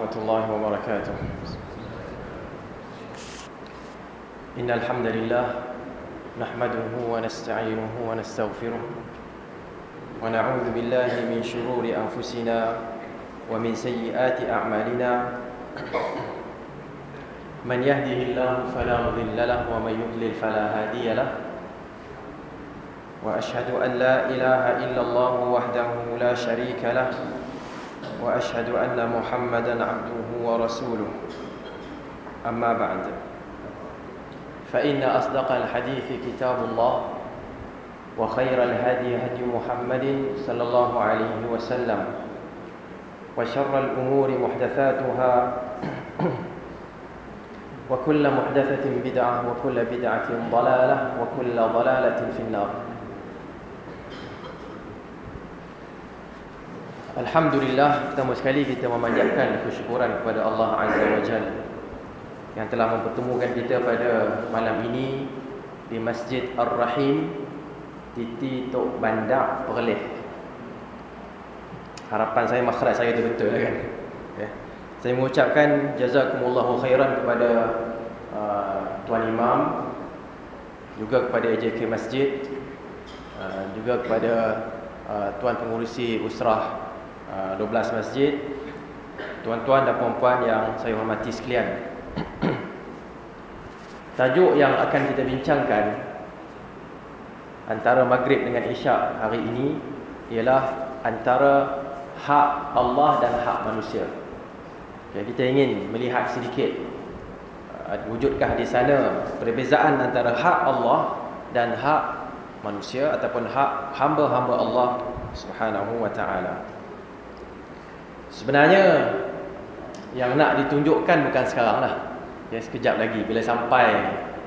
ورحمة الله وبركاته. إن الحمد لله نحمده ونستعينه ونستغفره ونعوذ بالله من شرور أنفسنا ومن سيئات أعمالنا من يهده الله فلا مضل له ومن يضلل فلا هادي له وأشهد أن لا إله إلا الله وحده لا شريك له وأشهد أن محمدا عبده ورسوله أما بعد فإن أصدق الحديث كتاب الله وخير الهدي هدي محمد صلى الله عليه وسلم وشر الأمور محدثاتها وكل محدثة بدعة وكل بدعة ضلالة وكل ضلالة في النار. Alhamdulillah, pertama sekali kita memanjatkan kesyukuran kepada Allah Azza wa Jalla yang telah mempertemukan kita pada malam ini di Masjid Ar-Rahim, Titi Tok Bandak, Perlis. Harapan saya makhraj saya itu betul kan? Okay. Saya mengucapkan jazakumullahu khairan kepada Tuan Imam, juga kepada AJK Masjid, juga kepada Tuan Pengurusi Usrah 12 masjid, tuan-tuan dan puan-puan yang saya hormati sekalian. Tajuk yang akan kita bincangkan antara maghrib dengan isyak hari ini ialah antara hak Allah dan hak manusia. Okay, kita ingin melihat sedikit wujudkah di sana perbezaan antara hak Allah dan hak manusia ataupun hak hamba-hamba Allah Subhanahu wa ta'ala. Sebenarnya yang nak ditunjukkan bukan sekarang lah, ya, sekejap lagi bila sampai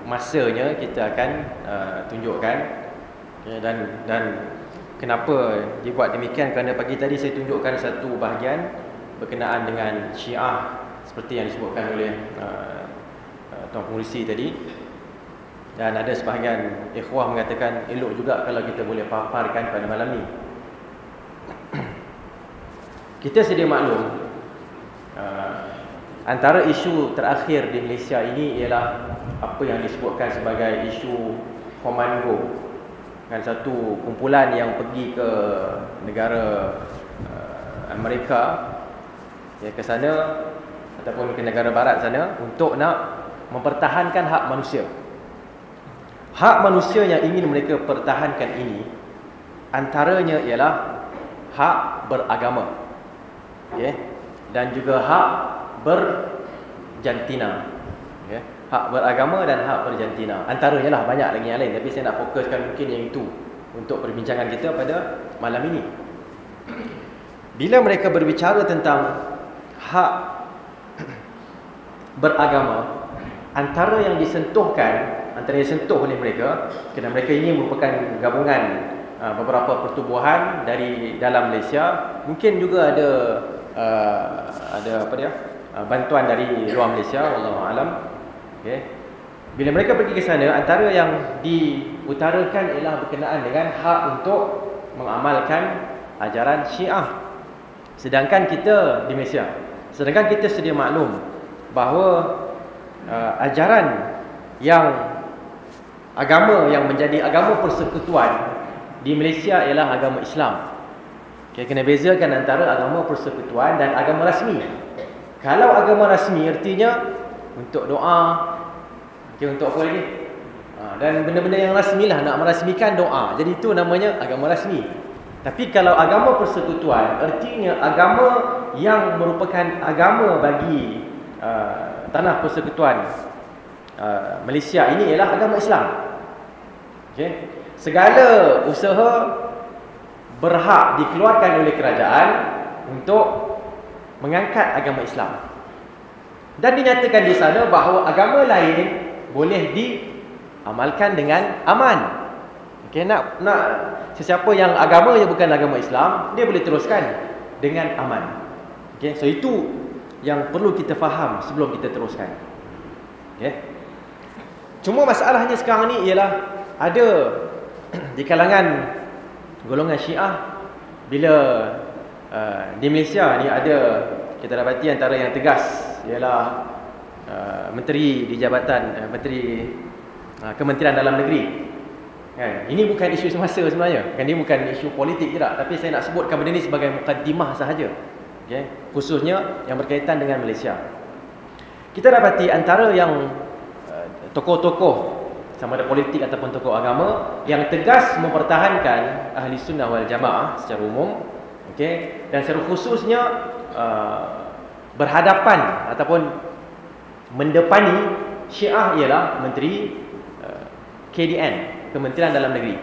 masanya kita akan tunjukkan, ya, dan kenapa dibuat demikian, kerana pagi tadi saya tunjukkan satu bahagian berkenaan dengan Syiah seperti yang disebutkan oleh Tuan Pengurusi tadi, dan ada sebahagian ikhwah mengatakan elok juga kalau kita boleh paparkan pada malam ni. Kita sedia maklum, antara isu terakhir di Malaysia ini ialah apa yang disebutkan sebagai isu komando, kan, satu kumpulan yang pergi ke negara Amerika, ya, ke sana ataupun ke negara barat sana untuk nak mempertahankan hak manusia. Hak manusia yang ingin mereka pertahankan ini antaranya ialah hak beragama, okay, dan juga hak berjantina, okay, hak beragama dan hak berjantina. Antaranya lah, banyak lagi yang lain, tapi saya nak fokuskan mungkin yang itu untuk perbincangan kita pada malam ini. Bila mereka berbicara tentang hak beragama, antara yang disentuhkan, antara yang disentuh oleh mereka, kerana mereka ini merupakan gabungan beberapa pertubuhan dari dalam Malaysia, mungkin juga ada bantuan dari luar Malaysia, wallahu alam. Okay. Bila mereka pergi ke sana, antara yang diutarakan ialah berkenaan dengan hak untuk mengamalkan ajaran Syiah. Sedangkan kita di Malaysia, kita sedia maklum bahawa ajaran agama yang menjadi agama persekutuan di Malaysia ialah agama Islam. Okay, kena bezakan antara agama persekutuan dan agama rasmi. Kalau agama rasmi artinya untuk doa, okay, untuk apa lagi? Dan benda-benda yang rasmi lah, nak merasmikan doa. Jadi itu namanya agama rasmi. Tapi kalau agama persekutuan artinya agama yang merupakan agama bagi tanah persekutuan Malaysia ini ialah agama Islam. Okay. Segala usaha berhak dikeluarkan oleh kerajaan untuk mengangkat agama Islam. Dan dinyatakan di sana bahawa agama lain boleh diamalkan dengan aman. Okay, nak sesiapa yang agamanya bukan agama Islam, dia boleh teruskan dengan aman. Okay, so itu yang perlu kita faham sebelum kita teruskan. Okay. Cuma masalahnya sekarang ni ialah ada di kalangan golongan Syiah, bila di Malaysia ni ada kita dapati antara yang tegas ialah menteri di jabatan menteri Kementerian Dalam Negeri. Kan? Ini bukan isu semasa sebenarnya. Kan, ini bukan isu politik tidak, tapi saya nak sebutkan benda ini sebagai mukaddimah sahaja. Okay? Khususnya yang berkaitan dengan Malaysia. Kita dapati antara yang tokoh-tokoh sama ada politik ataupun tokoh agama yang tegas mempertahankan Ahli Sunnah wal Jamaah secara umum, okay? Dan secara khususnya berhadapan ataupun mendepani Syiah ialah Menteri KDN, Kementerian Dalam Negeri,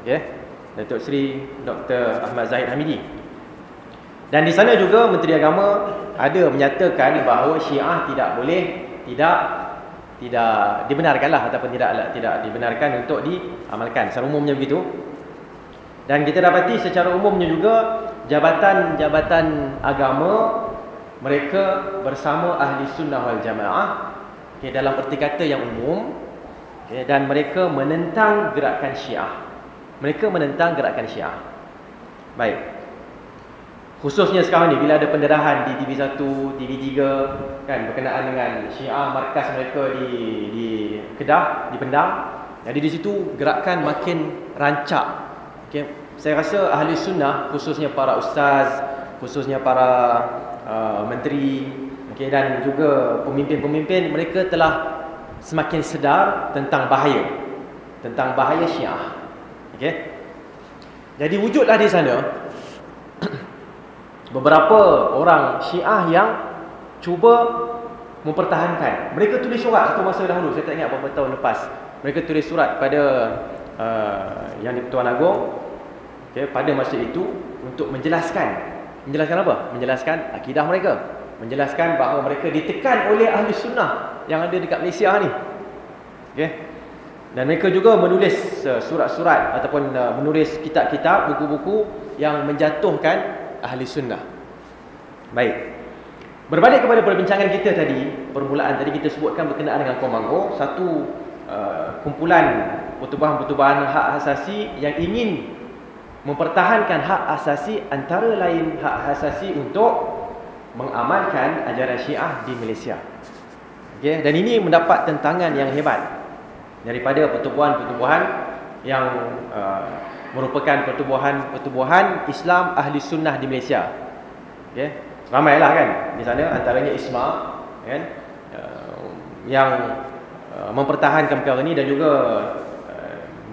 okay? Datuk Seri Dr. Ahmad Zahid Hamidi. Dan di sana juga Menteri Agama ada menyatakan bahawa Syiah tidak boleh, tidak dibenarkanlah ataupun tidak dibenarkan untuk diamalkan. Secara umumnya begitu. Dan kita dapati secara umumnya juga jabatan-jabatan agama mereka bersama Ahli Sunnah wal Jamaah, okay, dalam erti kata yang umum, okay, dan mereka menentang gerakan Syiah. Mereka menentang gerakan Syiah. Baik. Khususnya sekarang ni bila ada penderahan di TV1, TV3 kan berkenaan dengan Syiah, markas mereka di Kedah, di Pendang. Jadi di situ gerakan makin rancak. Okay. Saya rasa Ahli Sunnah, khususnya para ustaz, khususnya para menteri, okay, dan juga pemimpin-pemimpin, mereka telah semakin sedar tentang bahaya Syiah. Okay. Jadi wujudlah di sana beberapa orang Syiah yang cuba mempertahankan. Mereka tulis surat satu masa dahulu, saya tak ingat berapa tahun lepas. Mereka tulis surat pada Yang di-Pertuan Agong, okay, pada masa itu untuk menjelaskan apa? Menjelaskan akidah mereka, menjelaskan bahawa mereka ditekan oleh Ahli Sunnah yang ada dekat Malaysia ni. Okay. Dan mereka juga menulis surat-surat ataupun menulis kitab-kitab, buku-buku yang menjatuhkan Ahli Sunnah. Baik. Berbalik kepada perbincangan kita tadi, permulaan tadi kita sebutkan berkenaan dengan Komanggo, satu kumpulan pertubuhan-pertubuhan hak asasi yang ingin mempertahankan hak asasi, antara lain hak asasi untuk mengamalkan ajaran Syiah di Malaysia. Okay? Dan ini mendapat tentangan yang hebat daripada pertubuhan-pertubuhan yang merupakan pertubuhan Islam Ahli Sunnah di Malaysia. Okay. Ramailah kan di sana, antaranya ISMA kan, yang mempertahankan perkara ini, dan juga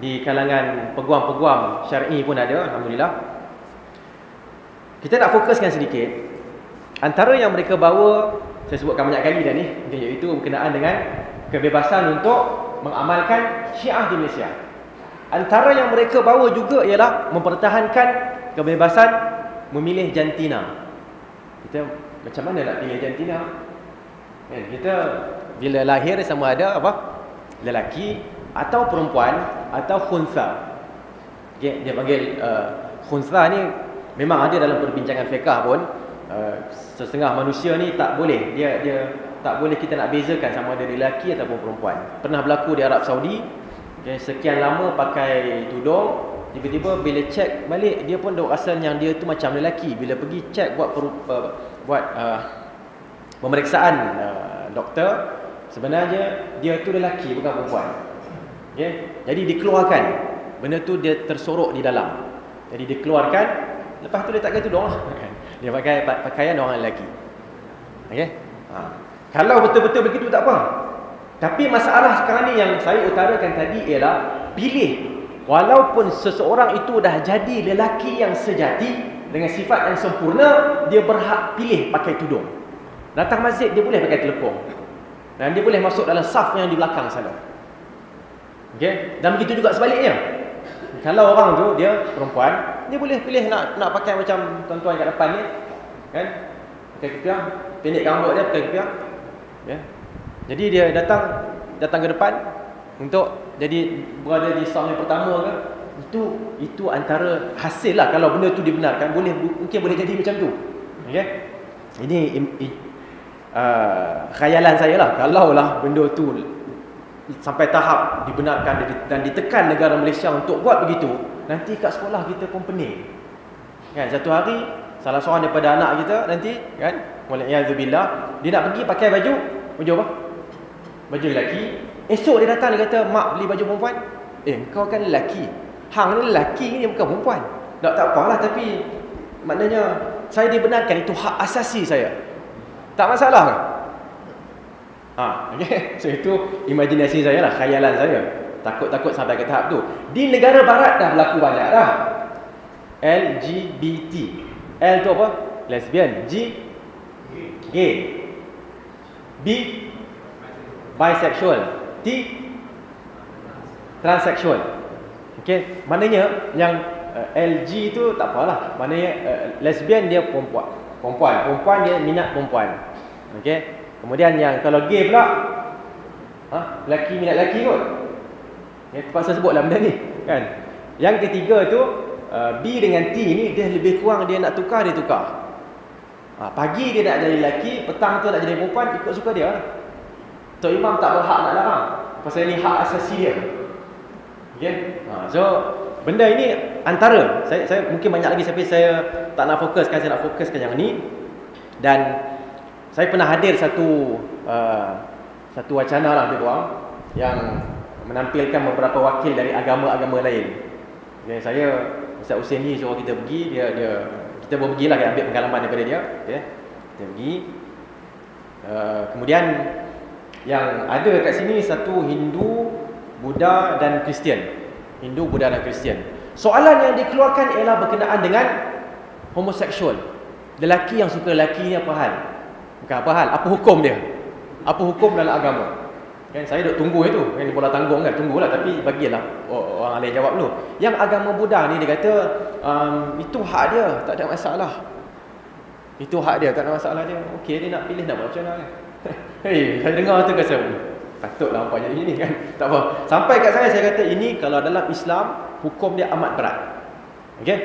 di kalangan peguam-peguam syar'i pun ada, alhamdulillah. Kita nak fokuskan sedikit antara yang mereka bawa, saya sebutkan banyak kali dah ni, iaitu berkenaan dengan kebebasan untuk mengamalkan Syiah di Malaysia. Antara yang mereka bawa juga ialah mempertahankan kebebasan memilih jantina. Kita macam mana nak pilih jantina? Kita bila lahir sama ada apa? Lelaki atau perempuan atau khunsa. Okay, dia panggil khunsa ni memang ada dalam perbincangan fiqh pun. Setengah manusia ni tak boleh, dia tak boleh kita nak bezakan sama ada lelaki ataupun perempuan. Pernah berlaku di Arab Saudi. Okay, sekian lama pakai tudung, tiba-tiba bila cek balik dia pun dah rasa yang dia tu macam lelaki. Bila pergi cek buat pemeriksaan doktor, sebenarnya dia tu lelaki bukan perempuan. Okay? Jadi dikeluarkan, benda tu dia tersorok di dalam. Jadi dikeluarkan, lepas tu dia tak pakai tudung lah. Dia pakai pakaian orang lelaki. Okay? Kalau betul-betul begitu tak apa. Tapi masalah sekarang ni yang saya utarakan tadi ialah pilih. Walaupun seseorang itu dah jadi lelaki yang sejati dengan sifat yang sempurna, dia berhak pilih pakai tudung. Datang masjid dia boleh pakai telepon, dan dia boleh masuk dalam saf yang di belakang sana. Okey, dan begitu juga sebaliknya. Kalau orang tu dia perempuan, dia boleh pilih nak pakai macam tuan-tuan kat depan ni, kan? Pakai kepiah, pendek rambut dia pakai kepiah. Ya. Jadi dia datang ke depan untuk jadi berada di saf yang pertama ke, itu antara hasil lah. Kalau benda tu dibenarkan, mungkin boleh jadi macam tu. Okey. Ini khayalan saya lah. Kalau lah benda tu sampai tahap dibenarkan dan ditekan negara Malaysia untuk buat begitu, nanti kat sekolah kita pun pening. Kan, satu hari salah seorang daripada anak kita nanti kan Wal'iyadzubillah. Dia nak pergi pakai baju apa? Baju lelaki. Esok dia datang, dia kata, mak beli baju perempuan. Kau kan lelaki. Hang ni lelaki ni, bukan perempuan. Tak apalah, tapi maknanya saya dibenarkan, itu hak asasi saya. Tak masalah ke? Okay. So itu imajinasi saya lah, khayalan saya. Takut sampai ke tahap tu. Di negara barat dah berlaku banyak dah. LGBT. L tu apa? Lesbian. G, gay. B, bisexual. T, transsexual. Okay. Maknanya yang LG tu tak apalah. Maknanya lesbian dia perempuan dia minat perempuan. Okay. Kemudian yang kalau gay pula, lelaki minat lelaki kot. Terpaksa sebutlah benda ni kan. Yang ketiga tu B dengan T ni, dia lebih kurang dia nak tukar, dia tukar. Pagi dia nak jadi lelaki, petang tu nak jadi perempuan, ikut suka dia lah. Tok Imam tak berhak nak larang, pasal ini hak asasi dia. Okay? So benda ini antara saya mungkin banyak lagi, tapi saya tak nak fokuskan. Saya nak fokuskan yang ni. Dan saya pernah hadir satu wacana lah lebih kurang, yang menampilkan beberapa wakil dari agama-agama lain. Okay, saya Ustaz Husaini suruh kita pergi, kita baru pergilah, ambil pengalaman daripada dia. Okay, kita pergi. Kemudian yang ada kat sini satu Hindu, Buddha dan Kristian. Hindu, Buddha dan Kristian. Soalan yang dikeluarkan ialah berkenaan dengan homoseksual. Lelaki yang suka lelaki ni apa hal? Bukan apa hal, apa hukum dia? Apa hukum dalam agama? Kan saya duk tunggu itu, kan bola tanggung kan, tunggulah, tapi bagilah orang lain jawab dulu. Yang agama Buddha ni dia kata itu hak dia, tak ada masalah. Itu hak dia, tak ada masalah dia. Okey, dia nak pilih nak buat macam mana kan. Saya dengar tu rasa patutlah apa jadi ini kan. Tak apa. Sampai kat saya kata ini kalau dalam Islam hukum dia amat berat. Okey?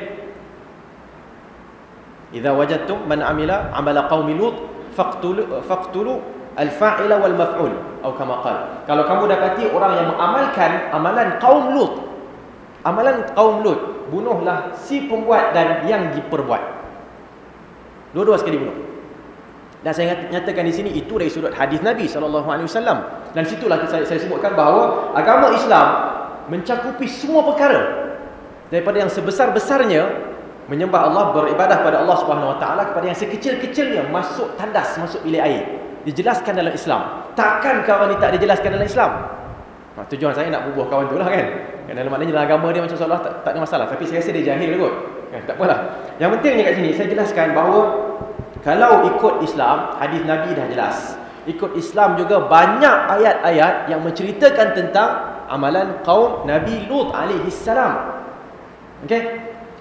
Idza wajadtum man amila amala qaumi lut faqtulu al-fa'ila wal maf'ul atau kama qala. Kalau kamu dapati orang yang mengamalkan amalan kaum Lut, bunuhlah si pembuat dan yang diperbuat. Dua-dua sekali bunuh. Dan saya nyatakan di sini itu dari sudut hadis Nabi SAW. Dan situlah saya sebutkan bahawa agama Islam mencakupi semua perkara, daripada yang sebesar-besarnya menyembah Allah, beribadah pada Allah Subhanahu Wa Taala, kepada yang sekecil-kecilnya masuk tandas, masuk bilik air, dijelaskan dalam Islam. Takkan kawan ni tak dijelaskan dalam Islam? Tujuan saya nak bubuh kawan tu lah kan. Dalam maknanya dalam agama dia macam seolah tak ada masalah, tapi saya rasa dia jahil kot. Tak apalah. Yang pentingnya kat sini saya jelaskan bahawa kalau ikut Islam, hadis Nabi dah jelas. Ikut Islam juga banyak ayat-ayat yang menceritakan tentang amalan kaum Nabi Lut alaihi salam. Okey?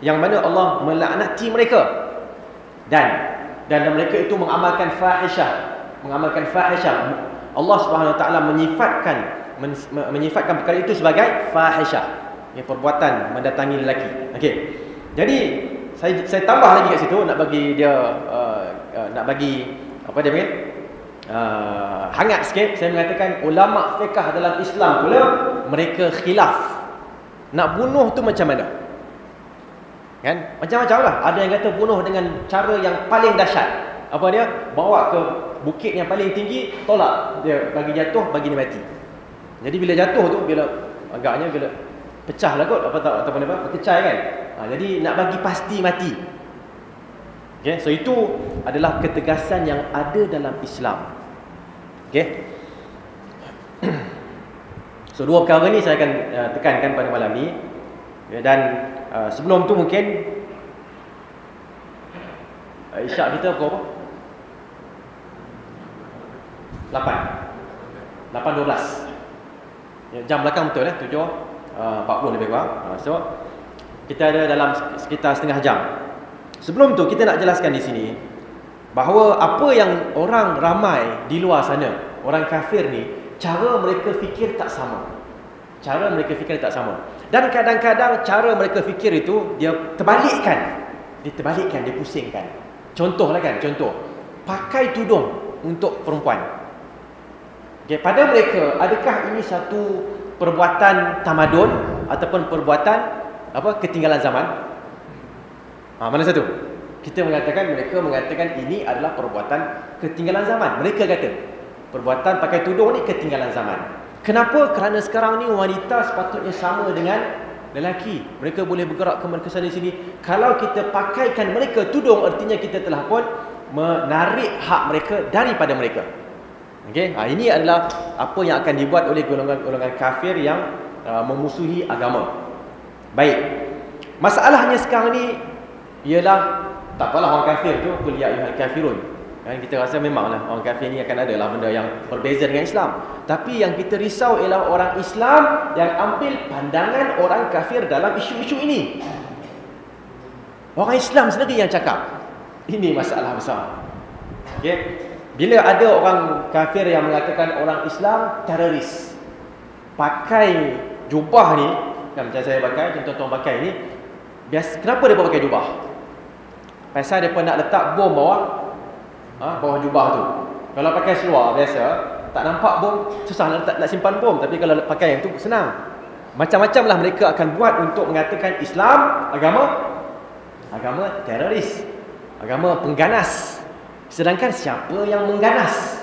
Yang mana Allah melaknati mereka. Dan mereka itu mengamalkan fahishah. Allah Subhanahu Wa Taala menyifatkan perkara itu sebagai fahishah. Perbuatan mendatangi lelaki. Okey. Jadi saya tambah lagi kat situ nak bagi dia nak bagi apa dia panggil hangat sikit. Saya mengatakan ulama fiqh dalam Islam pula mereka khilaf nak bunuh tu macam mana, kan? Macam-macam lah. Ada yang kata bunuh dengan cara yang paling dahsyat. Apa dia? Bawa ke bukit yang paling tinggi, tolak dia, bagi jatuh, bagi dia mati. Jadi bila jatuh tu, bila agaknya bila pecah lah kot, ataupun apa, berkecai kan. Jadi nak bagi pasti mati. Okay, so itu adalah ketegasan yang ada dalam Islam. Okay. So dua perkara ni saya akan tekankan pada malam ni. Dan sebelum tu mungkin isyak kita pukul berapa? 8.12. Jam belakang betul 7.40 lebih kurang. So kita ada dalam sekitar setengah jam. Sebelum tu kita nak jelaskan di sini bahawa apa yang orang ramai di luar sana, orang kafir ni, cara mereka fikir tak sama. Dan kadang-kadang cara mereka fikir itu dia terbalikkan. Dia pusingkan. Contohlah kan, pakai tudung untuk perempuan. Okay, pada mereka, adakah ini satu perbuatan tamadun ataupun perbuatan ketinggalan zaman? Mana satu? Kita mereka mengatakan ini adalah perbuatan ketinggalan zaman. Mereka kata perbuatan pakai tudung ni ketinggalan zaman. Kenapa? Kerana sekarang ni wanita sepatutnya sama dengan lelaki. Mereka boleh bergerak ke sana sini. Kalau kita pakaikan mereka tudung, artinya kita telah pun menarik hak mereka daripada mereka. Okey, ini adalah apa yang akan dibuat oleh golongan-golongan kafir yang memusuhi agama. Baik. Masalahnya sekarang ni ialah tak apalah orang kafir tu qul ya ayyuhal kafirun. Kan kita rasa memanglah orang kafir ni akan adalah benda yang berbeza dengan Islam. Tapi yang kita risau ialah orang Islam yang ambil pandangan orang kafir dalam isu-isu ini. Orang Islam sendiri yang cakap. Ini masalah besar. Okey. Bila ada orang kafir yang mengatakan orang Islam teroris, pakai jubah ni, kan macam saya pakai, contoh-contoh pakai ni, kenapa mereka pakai jubah? Pasal mereka nak letak bom bawah jubah tu. Kalau pakai seluar biasa, tak nampak bom, susah nak simpan bom. Tapi kalau pakai yang tu senang. Macam-macam lah mereka akan buat untuk mengatakan Islam agama teroris, agama pengganas. Sedangkan siapa yang mengganas?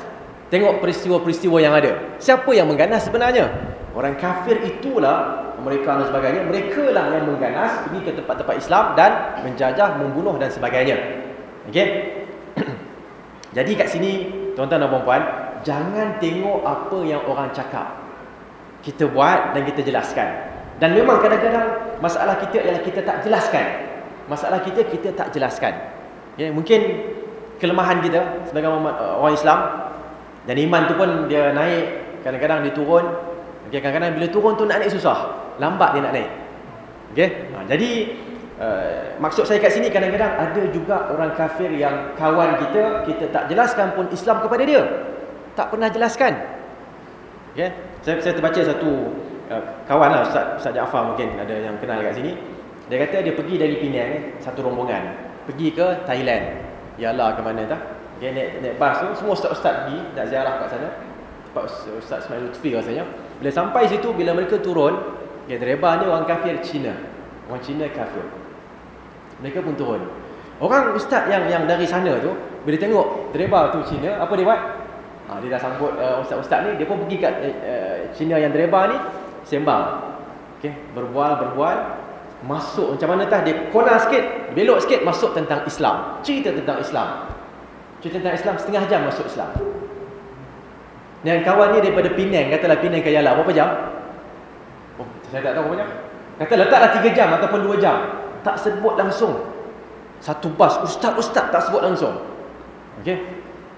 Tengok peristiwa-peristiwa yang ada. Siapa yang mengganas sebenarnya? Orang kafir itulah, mereka dan sebagainya. Mereka lah yang mengganas pergi ke tempat-tempat Islam dan menjajah, membunuh dan sebagainya. Okey. Jadi kat sini, tuan-tuan dan puan-puan, jangan tengok apa yang orang cakap. Kita buat dan kita jelaskan. Dan memang kadang-kadang masalah kita ialah kita tak jelaskan. Masalah kita tak jelaskan. Okay, mungkin kelemahan kita sebagai orang Islam, dan iman tu pun dia naik, kadang-kadang dia turun. Okay, kadang-kadang bila turun tu nak naik susah, lambat dia nak naik. Okay? Jadi maksud saya kat sini, kadang-kadang ada juga orang kafir yang kawan kita tak jelaskan pun Islam kepada dia, tak pernah jelaskan. Okay? Saya terbaca satu kawan lah, Ustaz Jaafar, mungkin ada yang kenal kat sini. Dia kata dia pergi dari Penang, satu rombongan pergi ke Thailand. Yalah ke mana tak? Okay, naik bas tu, semua ustaz-ustaz pergi nak ziarah kat sana. Ustaz Ismail Lutfi rasanya. Bila sampai situ, bila mereka turun, driver ni orang kafir Cina. Orang Cina kafir. Mereka pun turun. Orang ustaz yang dari sana tu, bila tengok driver tu Cina, apa dia buat? Dia dah sambut ustaz-ustaz ni, dia pun pergi kat Cina yang driver ni, sembang. Okay, berbual, masuk macam mana tah, dia corner sikit, belok sikit, masuk tentang Islam. Cerita tentang Islam, setengah jam masuk Islam. Dan kawan ni daripada Penang, katalah Penang ke Yala, berapa jam? Saya tak tahu berapa jam. Kata letaklah 3 jam ataupun 2 jam. Tak sebut langsung. Satu bas, ustaz tak sebut langsung. Okey.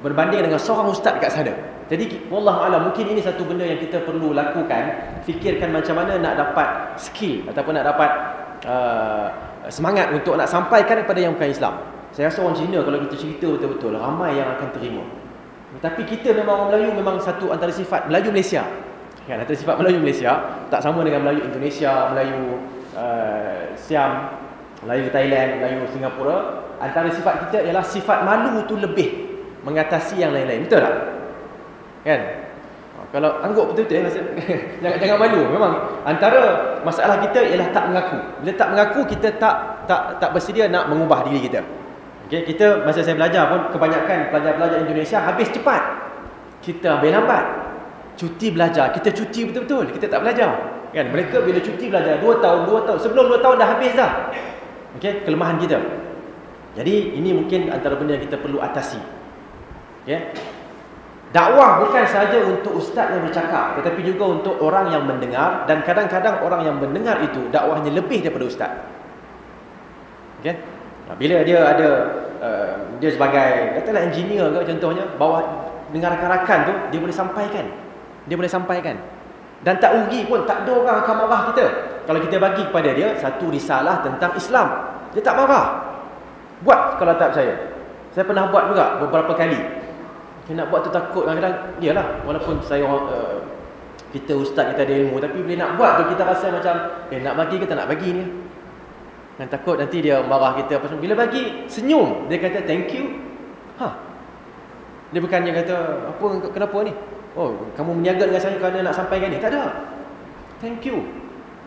Berbanding dengan seorang ustaz kat sana. Jadi wallahu alam, mungkin ini satu benda yang kita perlu lakukan. Fikirkan macam mana nak dapat skill ataupun nak dapat semangat untuk nak sampaikan kepada yang bukan Islam. Saya rasa orang Cina kalau kita cerita betul-betul, ramai yang akan terima. Tapi kita memang orang Melayu, memang satu antara sifat Melayu Malaysia. Kan, antara sifat Melayu Malaysia tak sama dengan Melayu Indonesia, Melayu Siam, Melayu Thailand, Melayu Singapura. Antara sifat kita ialah sifat malu tu lebih mengatasi yang lain-lain. Betul tak? Kan? Kalau angguk betul-betul jangan malu. Memang antara masalah kita ialah tak mengaku. Bila tak mengaku, kita tak bersedia nak mengubah diri kita. Okay, kita masa saya belajar pun, kebanyakan pelajar-pelajar Indonesia habis cepat. Kita ambil lambat. Cuti belajar, kita cuti betul-betul, kita tak belajar. Kan? Mereka bila cuti belajar 2 tahun, sebelum 2 tahun dah habis dah. Okay, kelemahan kita. Jadi ini mungkin antara benda yang kita perlu atasi. Okay? Dakwah bukan sahaja untuk ustaz yang bercakap, tetapi juga untuk orang yang mendengar. Dan kadang-kadang orang yang mendengar itu dakwahnya lebih daripada ustaz. Okay? Bila dia ada dia sebagai katalah engineer ke contohnya, bawah dengar rakan-rakan tu, dia boleh sampaikan. Dan tak rugi pun, tak ada orang akan marah kita kalau kita bagi kepada dia satu risalah tentang Islam. Dia tak marah. Buat kalau tak percaya. Saya pernah buat juga beberapa kali. Saya nak buat tu takut kadang-kadang. Iyalah, walaupun saya kita ustaz, kita ada ilmu, tapi bila nak buat tu kita rasa macam nak bagi ke tak nak bagi ni. Dan takut nanti dia marah kita apa semua. Bila bagi, senyum. Dia kata thank you. Dia bukannya kata kenapa ni? Oh, kamu meniaga dengan saya kerana nak sampaikan ni. Tak ada. Thank you.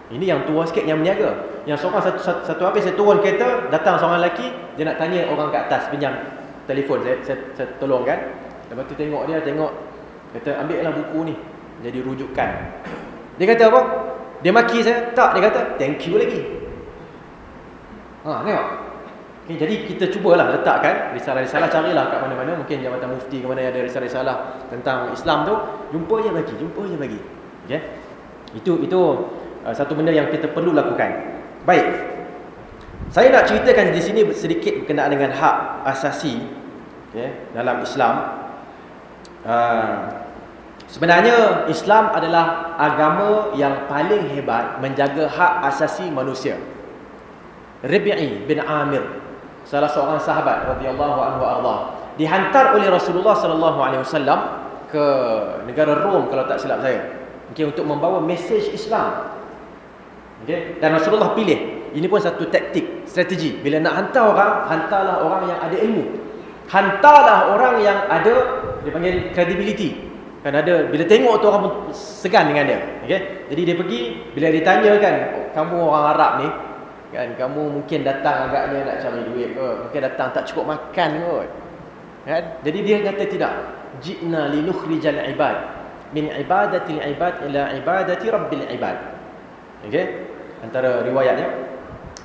Ini yang tua sikit yang berniaga. Yang seorang satu hari saya turun kereta, datang seorang lelaki, dia nak tanya orang kat atas, pinjam telefon, saya tolong kan. Lepas tu tengok dia, kata ambil lah buku ni, jadi rujukan. Dia kata apa? Dia maki saya, tak, dia kata thank you lagi. Tengok. Okay, jadi kita cubalah letakkan risalah-risalah, carilah kat mana-mana, mungkin Jabatan Mufti ke mana ada risalah-risalah tentang Islam tu, jumpa je bagi. Okey. Itu satu benda yang kita perlu lakukan. Baik. Saya nak ceritakan di sini sedikit berkenaan dengan hak asasi, okey, dalam Islam. Sebenarnya Islam adalah agama yang paling hebat menjaga hak asasi manusia. Rabi'i bin Amir, salah seorang sahabat radhiyallahu anhu arda, dihantar oleh Rasulullah sallallahu alaihi wasallam ke negara Rom kalau tak silap saya. Okey, untuk membawa mesej Islam. Okey, dan Rasulullah pilih. Ini pun satu taktik, strategi. Bila nak hantar orang, hantarlah orang yang ada ilmu. Hantarlah orang yang ada, dia panggil credibility. Kan ada, bila tengok tu orang pun segan dengan dia. Okey, jadi dia pergi, bila ditanya kan, kamu orang Arab ni, kan, kamu mungkin datang agaknya nak cari duit kot, mungkin datang tak cukup makan kot, kan? Jadi dia kata tidak, ji'na linukhrijal ibad min ibadatil ibad ila ibadati rabbil ibad. Okey, antara riwayatnya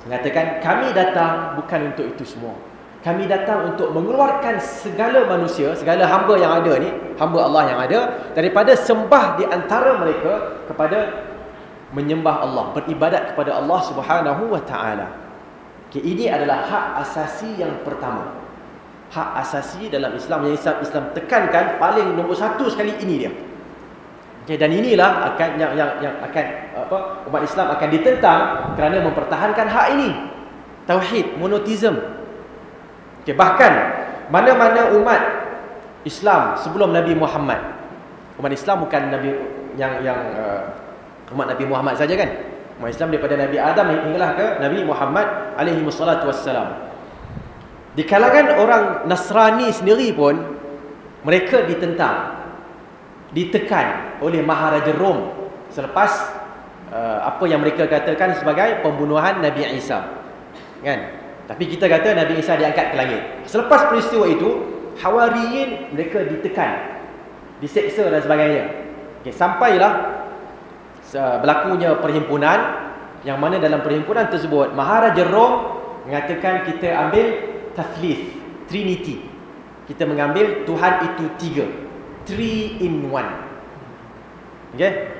mengatakan kami datang bukan untuk itu semua. Kami datang untuk mengeluarkan segala manusia, segala hamba yang ada ni, hamba Allah yang ada, daripada sembah di antara mereka kepada menyembah Allah, beribadat kepada Allah Subhanahu wa taala. Okay, ini adalah hak asasi yang pertama. Hak asasi dalam Islam yang Islam tekankan paling nombor satu sekali ini dia. Okay, dan inilah akan yang akan umat Islam akan ditentang kerana mempertahankan hak ini. Tauhid, monoteism. Okay, bahkan mana-mana umat Islam sebelum Nabi Muhammad. Umat Islam bukan Nabi umat Nabi Muhammad saja kan. Umat Islam daripada Nabi Adam hinggalah ke Nabi Muhammad alaihi wassalatu wassalam. Di kalangan orang Nasrani sendiri pun mereka ditentang, ditekan oleh Maharaja Rom selepas apa yang mereka katakan sebagai pembunuhan Nabi Isa. Kan? Tapi kita kata Nabi Isa diangkat ke langit. Selepas peristiwa itu, Hawariyin mereka ditekan, diseksa dan sebagainya. Okay, sampailah berlakunya perhimpunan yang mana dalam perhimpunan tersebut Maharaja Rom mengatakan kita ambil Tathlith, Trinity. Kita mengambil Tuhan itu 3, 3 in 1. Okay?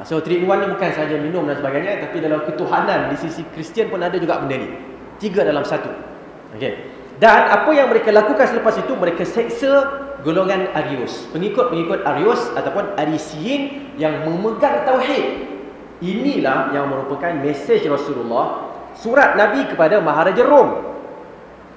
So 3 in 1 ni bukan sahaja minum dan sebagainya, tapi dalam ketuhanan di sisi Kristian pun ada juga benda ni. 3 dalam 1. Okay. Dan apa yang mereka lakukan selepas itu, mereka seksa golongan Arius, pengikut-pengikut Arius ataupun Arisiyin yang memegang tauhid. Inilah yang merupakan mesej Rasulullah, surat Nabi kepada Maharaja Rom.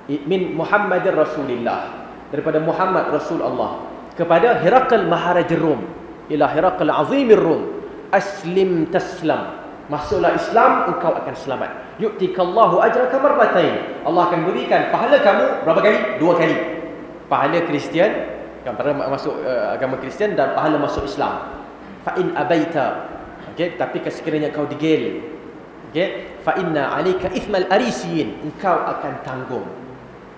Min Muhammadir Rasulillah, daripada Muhammad Rasul Allah kepada Herakl Maharaja Rom, ila Herakl Azimir Rom, aslim taslam, masuklah Islam engkau akan selamat. Yu'tikallahu ajraka marratain, Allah akan berikan pahala kamu berapa kali? 2 kali. Pahala Kristian, kan, pahala masuk agama Kristian dan pahala masuk Islam. Fa in abaita, okey, tapi sekiranya kau degil, okey, fa inna alayka ithmal arisiyin, engkau akan tanggung.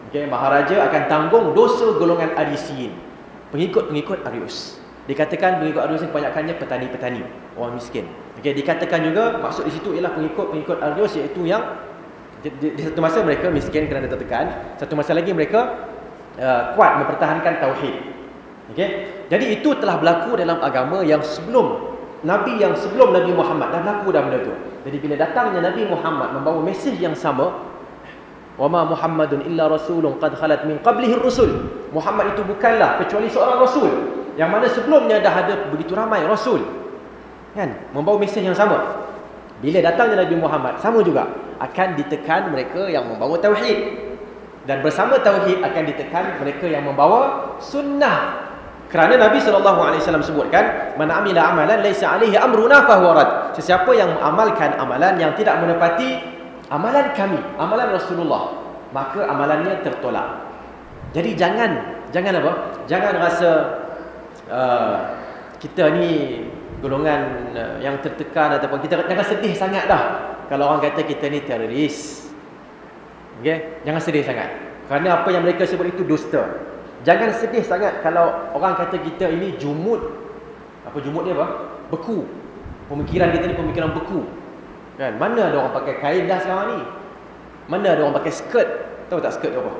Okey, Maharaja akan tanggung dosa golongan Arisiyin, pengikut-pengikut Arius. Dikatakan pengikut Arius kebanyakannya petani-petani, orang miskin. Okey, dikatakan juga maksud di situ ialah pengikut-pengikut Arius, iaitu yang di satu masa mereka miskin kerana tertekan, satu masa lagi mereka kuat mempertahankan tauhid. Okey, jadi itu telah berlaku dalam agama yang sebelum Nabi Muhammad dah berlaku dah benda tu. Jadi bila datangnya Nabi Muhammad membawa mesej yang sama, wama Muhammadun illa rasulun qad khalat min qablihi ar-rusul. Muhammad itu bukanlah kecuali seorang rasul yang mana sebelumnya dah ada begitu ramai rasul, kan, membawa mesej yang sama. Bila datangnya Nabi Muhammad, sama juga akan ditekan mereka yang membawa tauhid, dan bersama tauhid akan ditekan mereka yang membawa sunnah. Kerana Nabi SAW sebutkan, man amila amalan laisa alaihi amruna fahuwa rad. Sesiapa yang mengamalkan amalan yang tidak menepati amalan kami, amalan Rasulullah, maka amalannya tertolak. Jadi jangan apa? Jangan rasa kita ni golongan yang tertekan, ataupun kita jangan sedih sangat dah kalau orang kata kita ni teroris. Okey, jangan sedih sangat. Kerana apa yang mereka sebut itu dusta. Jangan sedih sangat kalau orang kata kita ini jumud. Apa jumud ni apa? Beku. Pemikiran kita ni pemikiran beku. Kan? Mana ada orang pakai kain dah sekarang ni? Mana ada orang pakai skirt? Tahu tak skirt tu apa?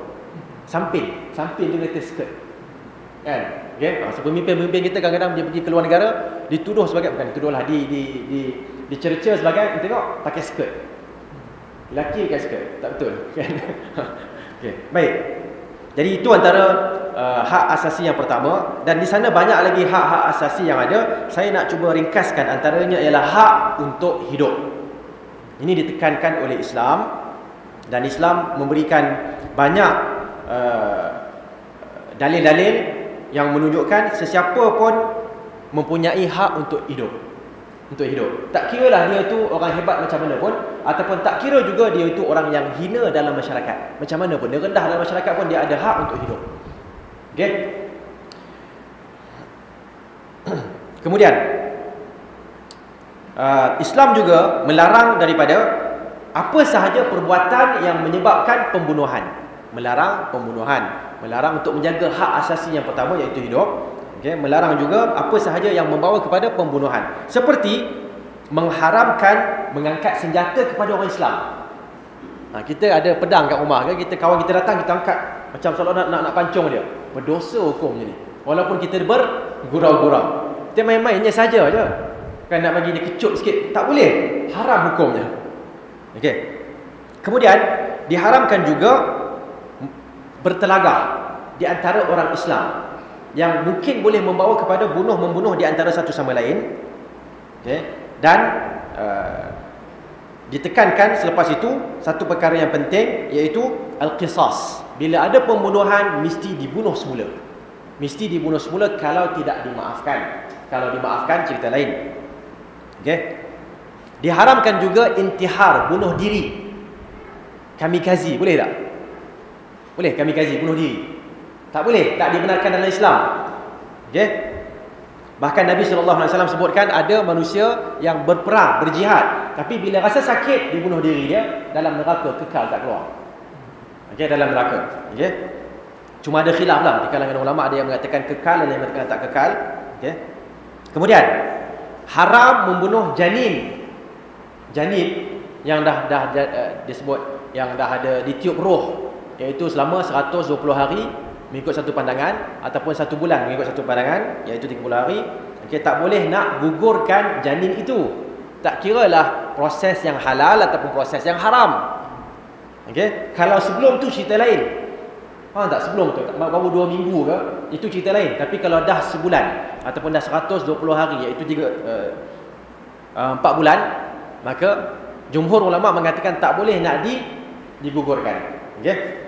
Samping. Samping dia kata skirt. Kan? Okay? So, pemimpin-pemimpin kita kadang-kadang dia pergi ke luar negara, dituduh sebagai, bukan dituduhlah, dicerca sebagai, tengok pakai skirt. Lelaki pakai skirt. Tak betul. Kan? Okay. Baik. Jadi itu antara hak asasi yang pertama, dan di sana banyak lagi hak-hak asasi yang ada. Saya nak cuba ringkaskan, antaranya ialah hak untuk hidup. Ini ditekankan oleh Islam, dan Islam memberikan banyak dalil-dalil yang menunjukkan sesiapa pun mempunyai hak untuk hidup. Untuk hidup. Tak kira lah dia tu orang hebat macam mana pun, ataupun tak kira juga dia itu orang yang hina dalam masyarakat. Macam mana pun, dia rendah dalam masyarakat pun dia ada hak untuk hidup. Okey. Kemudian Islam juga melarang daripada apa sahaja perbuatan yang menyebabkan pembunuhan. Melarang pembunuhan, melarang untuk menjaga hak asasi yang pertama, iaitu hidup. Okay. Melarang juga apa sahaja yang membawa kepada pembunuhan, seperti mengharamkan mengangkat senjata kepada orang Islam. Kita ada pedang kat rumah kan, kita kawan kita datang, kita angkat macam seolah nak pancung dia. Berdosa hukumnya ni, walaupun kita bergurau-gurau. Kita main-mainnya saja je. Kan nak bagi dia kecut sikit, tak boleh. Haram hukumnya. Okey. Kemudian diharamkan juga bertelaga di antara orang Islam, yang mungkin boleh membawa kepada membunuh di antara satu sama lain. Okay. Dan ditekankan selepas itu satu perkara yang penting, iaitu al-qisas. Bila ada pembunuhan, mesti dibunuh semula. Mesti dibunuh semula kalau tidak dimaafkan. Kalau dimaafkan, cerita lain. Okay. Diharamkan juga intihar, bunuh diri. Kamikaze, boleh tak? Boleh kamikaze, bunuh diri? Tak boleh, tak dibenarkan dalam Islam. Okey. Bahkan Nabi SAW sebutkan ada manusia yang berperang, berjihad, tapi bila rasa sakit, dia bunuh diri dia, dalam neraka, kekal tak keluar. Okey, dalam neraka. Okey. Cuma ada khilaf lah di kalangan ulama, ada yang mengatakan kekal, ada yang mengatakan tak kekal. Okey. Kemudian haram membunuh janin. Janin yang dah disebut yang dah ada ditiup roh, iaitu selama 120 hari mengikut satu pandangan, ataupun 1 bulan mengikut satu pandangan, iaitu 30 hari. Okey, tak boleh nak gugurkan janin itu. Tak kiralah proses yang halal ataupun proses yang haram. Okey, kalau sebelum tu cerita lain. Faham tak? Sebelum tu baru 2 minggu ke, itu cerita lain. Tapi kalau dah sebulan ataupun dah 120 hari, iaitu 4 bulan, maka jumhur ulama mengatakan tak boleh nak digugurkan. Okey.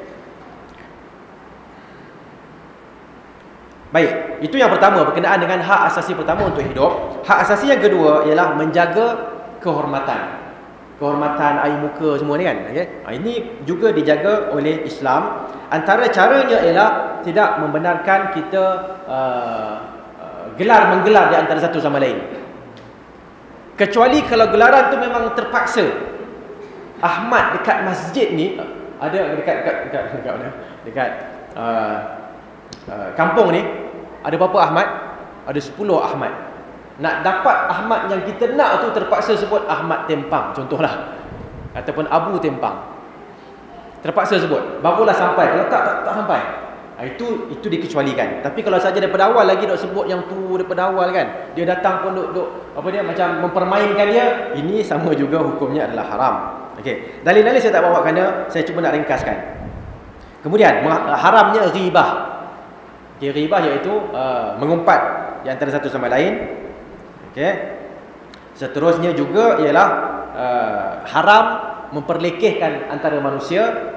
Baik, itu yang pertama berkenaan dengan hak asasi pertama untuk hidup. Hak asasi yang kedua ialah menjaga kehormatan. Kehormatan, air muka semua ni kan. Okay? Ini juga dijaga oleh Islam. Antara caranya ialah tidak membenarkan kita menggelar di antara satu sama lain. Kecuali kalau gelaran tu memang terpaksa. Ahmad dekat masjid ni ada dekat kampung ni ada berapa Ahmad? Ada 10 Ahmad. Nak dapat Ahmad yang kita nak tu, terpaksa sebut Ahmad Tempang contohlah, ataupun Abu Tempang. Terpaksa sebut, barulah sampai. Kalau tak sampai. Itu dikecualikan. Tapi kalau saja daripada awal lagi dok sebut yang tu daripada awal kan, dia datang pun dok macam mempermainkan dia, ini sama juga hukumnya adalah haram. Okey, dalil-dalil saya tak bawa kerana saya cuba nak ringkaskan. Kemudian haramnya ghibah. Okay, ghibah iaitu mengumpat di antara satu sama lain. Okey. Seterusnya juga ialah haram memperlekehkan antara manusia.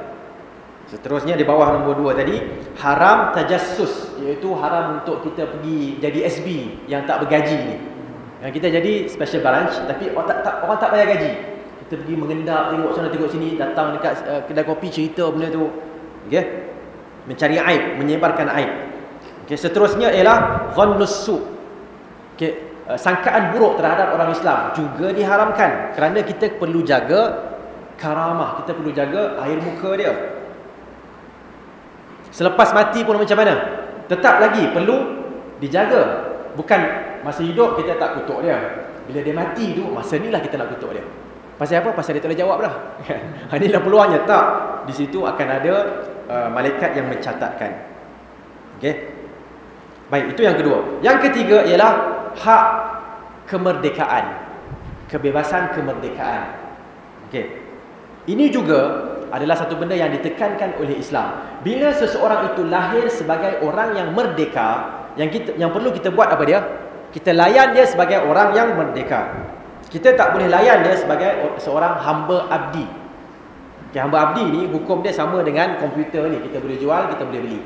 Seterusnya di bawah nombor 2 tadi, haram tajassus, iaitu haram untuk kita pergi jadi SB yang tak bergaji ni. Yang kita jadi special branch tapi orang tak bayar gaji. Kita pergi mengendap, tengok sana tengok sini, datang dekat kedai kopi cerita benda tu. Okey. Mencari aib, menyebarkan aib. Okey, seterusnya ialah dhannus su. Okey, sangkaan buruk terhadap orang Islam juga diharamkan, kerana kita perlu jaga karamah, kita perlu jaga air muka dia. Selepas mati pun macam mana? Tetap lagi perlu dijaga. Bukan masa hidup kita tak kutuk dia, bila dia mati tu, masa ni lah kita nak kutuk dia. Pasal apa? Pasal dia tak boleh jawab dah. Inilah peluangnya. Tak, di situ akan ada malaikat yang mencatatkan. Okey. Baik, itu yang kedua. Yang ketiga ialah hak kemerdekaan, kebebasan kemerdekaan. Okey. Ini juga adalah satu benda yang ditekankan oleh Islam. Bila seseorang itu lahir sebagai orang yang merdeka, yang perlu kita buat apa dia? Kita layan dia sebagai orang yang merdeka. Kita tak boleh layan dia sebagai seorang hamba abdi. Okay, hamba abdi ni hukum dia sama dengan komputer ni. Kita boleh jual, kita boleh beli.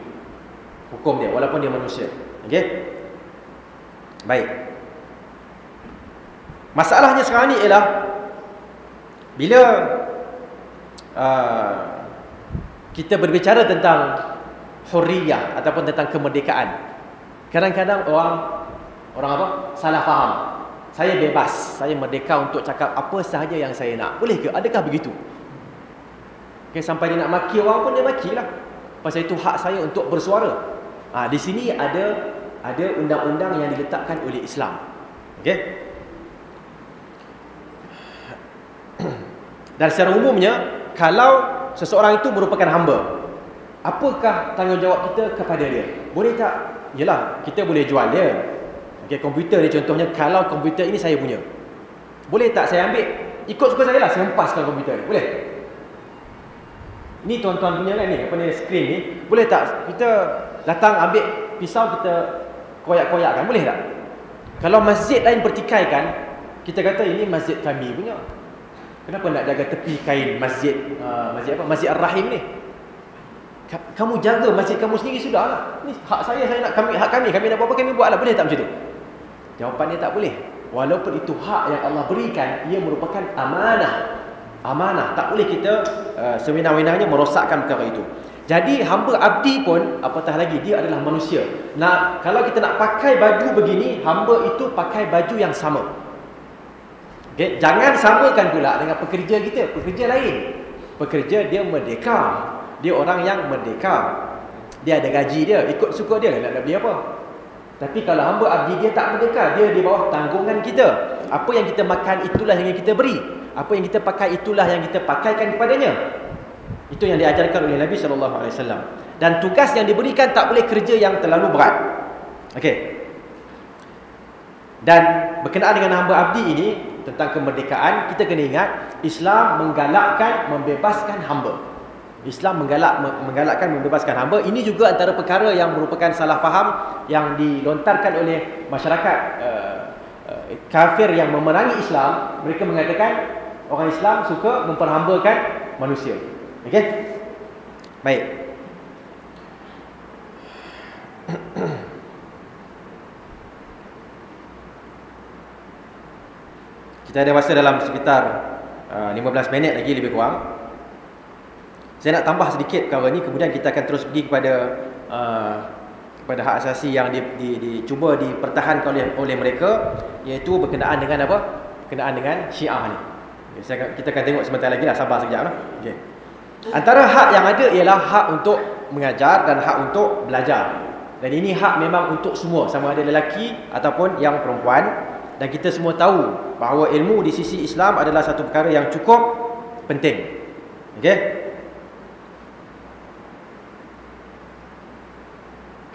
Hukum dia walaupun dia manusia. Okey. Baik. Masalahnya sekarang ni ialah bila kita berbicara tentang hurriyah ataupun tentang kemerdekaan, kadang-kadang orang apa? Salah faham. Saya bebas, saya merdeka untuk cakap apa sahaja yang saya nak. Boleh ke? Adakah begitu? Okay, sampai dia nak maki orang pun dia makilah. Pasal itu hak saya untuk bersuara. Di sini ada undang-undang yang diletakkan oleh Islam. Okey. Dan secara umumnya, kalau seseorang itu merupakan hamba, apakah tanggungjawab kita kepada dia? Boleh tak? Yelah, kita boleh jual dia. Okay, komputer ni contohnya, kalau komputer ini saya punya, boleh tak saya ambil? Ikut suka saya lah, saya hempaskan komputer ni. Boleh? Ini tuan-tuan punya kan ni, apa ni, skrin ni. Boleh tak kita datang ambil pisau, kita koyak-koyakkan? Boleh tak? Kalau masjid lain pertikaikan, kita kata ini masjid kami punya. Kenapa nak jaga tepi kain masjid apa? Masjid Ar-Rahim ni? Kamu jaga masjid kamu sendiri sudahlah. Ni hak saya nak hak kami nak buat apa kami buatlah. Boleh tak macam tu? Jawapannya tak boleh. Walaupun itu hak yang Allah berikan, ia merupakan amanah. Amanah, tak boleh kita sewenang-wenangnya merosakkan perkara itu. Jadi hamba abdi pun apatah lagi, dia adalah manusia. Kalau kita nak pakai baju begini, hamba itu pakai baju yang sama. Okay? Jangan samakan pula dengan pekerja kita. Pekerja lain. Pekerja dia merdeka. Dia orang yang merdeka. Dia ada gaji dia, ikut suka dia, nak beli apa. Tapi kalau hamba abdi, dia tak merdeka. Dia di bawah tanggungan kita. Apa yang kita makan, itulah yang kita beri. Apa yang kita pakai, itulah yang kita pakaikan kepadanya. Itu yang diajarkan oleh Nabi SAW. Dan tugas yang diberikan tak boleh kerja yang terlalu berat. Okey. Dan berkenaan dengan hamba abdi ini, tentang kemerdekaan, kita kena ingat Islam menggalakkan membebaskan hamba. Islam menggalakkan membebaskan hamba. Ini juga antara perkara yang merupakan salah faham yang dilontarkan oleh masyarakat kafir yang memerangi Islam. Mereka mengatakan orang Islam suka memperhambakan manusia. Okey? Baik. Kita ada masa dalam sekitar 15 minit lagi lebih kurang. Saya nak tambah sedikit perkara ni, kemudian kita akan terus pergi kepada hak asasi yang dicuba dipertahankan oleh mereka, iaitu berkenaan dengan apa? Berkenaan dengan Syiah ni. Kita akan tengok sebentar lagi lah, sabar sekejap lah. Okay. Antara hak yang ada ialah hak untuk mengajar dan hak untuk belajar. Dan ini hak memang untuk semua, sama ada lelaki ataupun yang perempuan. Dan kita semua tahu bahawa ilmu di sisi Islam adalah satu perkara yang cukup penting. Okey?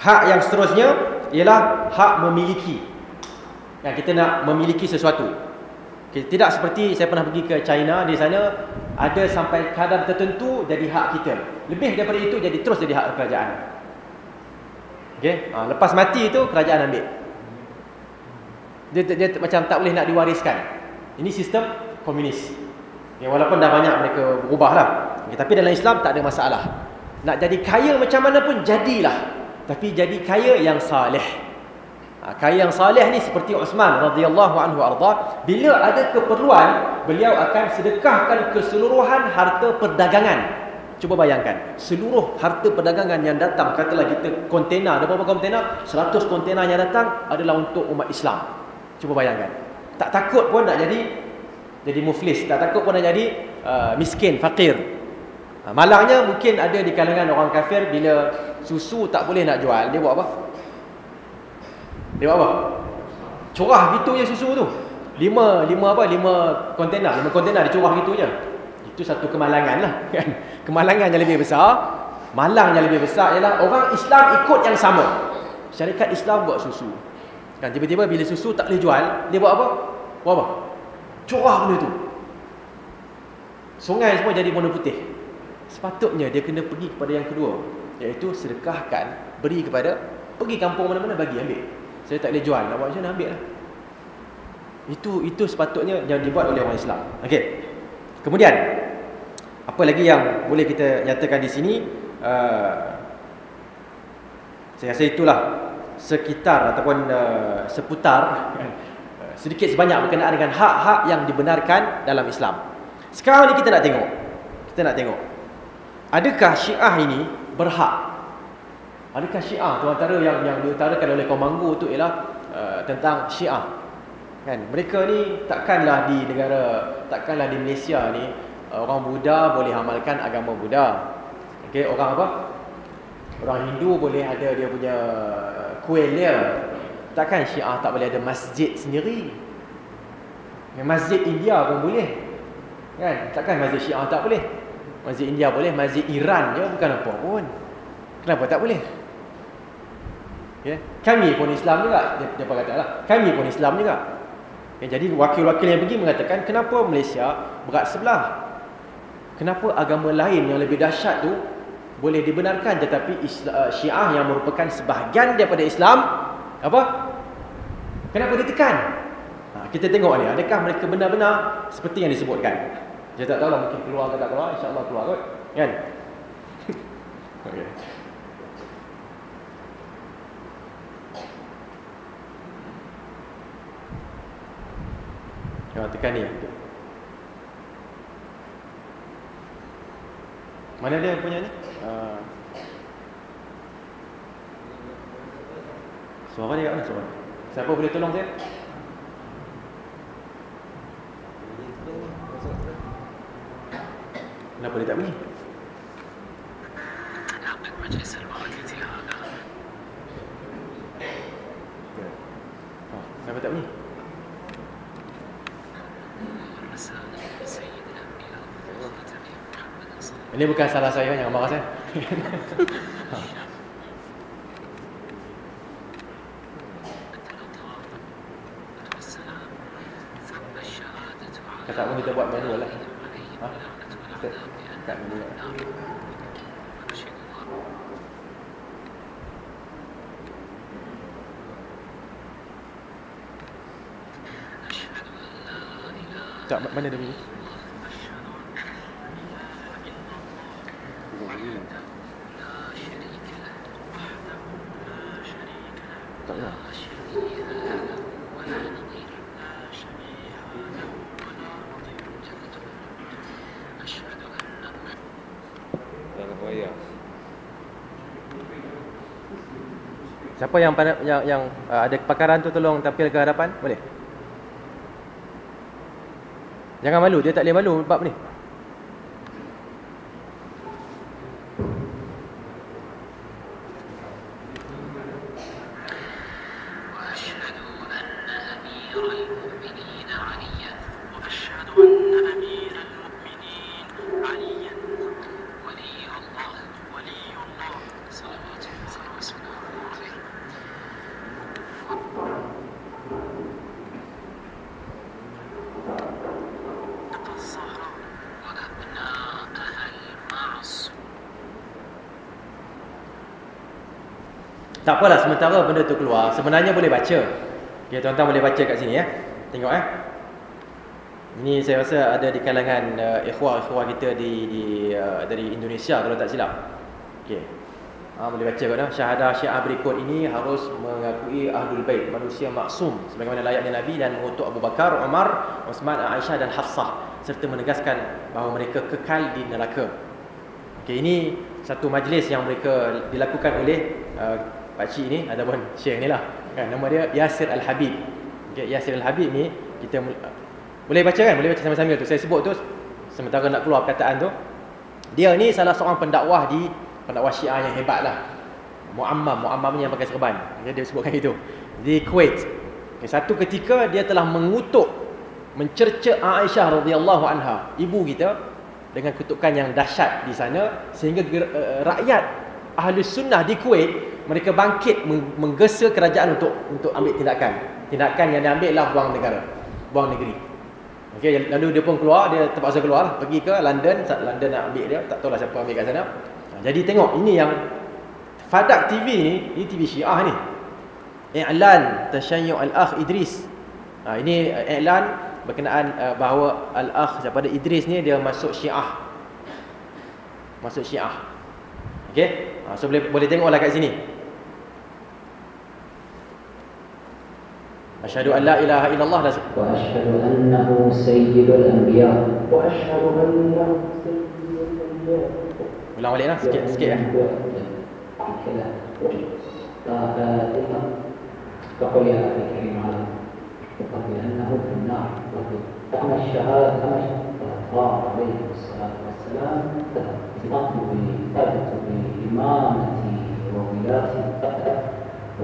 Hak yang seterusnya ialah hak memiliki. Yang kita nak memiliki sesuatu. Okay, tidak seperti saya pernah pergi ke China, di sana ada sampai kadar tertentu jadi hak kita. Lebih daripada itu terus jadi hak kerajaan. Okey? Lepas mati itu kerajaan ambil. Dia macam tak boleh nak diwariskan. Ini sistem komunis. Ya, walaupun dah banyak mereka berubah lah. Okay, tapi dalam Islam tak ada masalah. Nak jadi kaya macam mana pun jadilah. Tapi jadi kaya yang saleh. Kaya yang saleh ni seperti Uthman radhiyallahu anhu arda, bila ada keperluan, beliau akan sedekahkan keseluruhan harta perdagangan. Cuba bayangkan, seluruh harta perdagangan yang datang, katalah kita kontena, ada berapa kontena? 100 kontena yang datang adalah untuk umat Islam. Cuba bayangkan. Tak takut pun nak jadi muflis, tak takut pun nak jadi miskin, fakir. Malangnya mungkin ada di kalangan orang kafir, bila susu tak boleh nak jual, dia buat apa? Dia buat apa? Curah gitu je susu tu. 5 kontainer dicurah gitu je. Itu satu kemalangan lah kan. Kemalangan yang lebih besar, malang yang lebih besar ialah orang Islam ikut yang sama. Syarikat Islam buat susu. Kan tiba-tiba bila susu tak boleh jual, dia buat apa? Buat apa? Curah benda tu. Sungai semua jadi warna putih. Sepatutnya dia kena pergi kepada yang kedua, iaitu sedekahkan, pergi kampung mana-mana bagi, ambil. Saya tak boleh jual, nak buat macam mana, ambil lah. Itu sepatutnya yang dibuat oleh orang Islam. Okey. Kemudian apa lagi yang boleh kita nyatakan di sini? Saya rasa itulah sekitar ataupun seputar sedikit sebanyak berkenaan dengan hak-hak yang dibenarkan dalam Islam. Sekarang ni kita nak tengok. Adakah Syiah ini berhak? Adakah Syiah tu antara yang diutarakan oleh kaum Manggu tu ialah tentang Syiah. Kan, mereka ni takkanlah di Malaysia ni orang Buddha boleh amalkan agama Buddha. Okey, orang apa? Orang Hindu boleh ada dia punya kuil dia. Takkan Syiah tak boleh ada masjid sendiri? Masjid India pun boleh. Kan? Takkan masjid Syiah tak boleh? Masjid India boleh, masjid Iran je bukan apa pun. Kenapa tak boleh? Okay. Kami pun Islam juga. Dia katalah, kami pun Islam juga. Okay, jadi wakil-wakil yang pergi mengatakan, kenapa Malaysia berat sebelah? Kenapa agama lain yang lebih dahsyat tu boleh dibenarkan, tetapi Syiah yang merupakan sebahagian daripada Islam, apa? Kenapa ditekan? Kita tengok ni, adakah mereka benar-benar seperti yang disebutkan? Saya tak tahulah, mungkin keluar ke tak keluar, insya-Allah keluar kot, kan? Okey. Tekan ni. Mana dia punya ni? Suara dia kat mana suara? Siapa boleh tolong saya? Kenapa dia tak bunyi? Kenapa tak bunyi? Ini bukan salah saya, jangan marah saya. Kata pun kita buat manual lah. Kita manual. Tak, mana dia bunyi? Tak tahu. Siapa yang ada kepakaran tu tolong tampil ke hadapan, boleh? Jangan malu, dia tak boleh malu bab ni. Tak apalah, sementara benda tu keluar, sebenarnya boleh baca. Okay, tuan-tuan boleh baca kat sini ya. Tengok Ini saya rasa ada di kalangan ikhwah-ikhwah kita dari Indonesia kalau tak silap. Okey. Boleh baca kat dah. Syahadah Syiah berikut ini harus mengakui Ahlul Bait, manusia maksum sebagaimana layaknya Nabi, dan mengutuk Abu Bakar, Umar, Uthman, Aisyah dan Hafsah, serta menegaskan bahawa mereka kekal di neraka. Okey, ini satu majlis yang mereka dilakukan oleh pakcik ni ataupun syekh ni lah, kan, nama dia Yasir Al-Habib. Okay, Yasir Al-Habib ni kita boleh baca kan? Boleh baca sambil-sambil tu. Saya sebut tu sementara nak keluar perkataan tu. Dia ni salah seorang pendakwah Syiah yang hebat lah. Muammam yang pakai serban. Okay, dia sebutkan itu. Di Kuwait. Okay, satu ketika dia telah mengutuk, mencerca Aisyah radhiyallahu anha, ibu kita, dengan kutukan yang dahsyat di sana, sehingga rakyat Ahlus Sunnah di Kuwait mereka bangkit menggesa kerajaan untuk ambil tindakan yang diambil lah buang negeri. Okey, lalu dia pun keluar, dia terpaksa keluar pergi ke London nak ambil dia, tak tahulah siapa ambil kat sana. Jadi tengok, ini yang Fadak TV ni TV Syiah ni. I'lan Tashayyu' al-Akh Idris. Ini iklan berkenaan bahawa al-Akh daripada Idris ni dia masuk Syiah. Okey? So boleh tengoklah kat sini. Asyhadu an la ilaha illallah wa asyhadu annahu sayyidul anbiya wa asyhadu annahu sayyidul anbiya. Ulang balik lah sikit ya. فقل يا أخي الكريم على بأنه في النار أما الشهادة قال عليه الصلاة والسلام ثبت بإمامتي وولايتي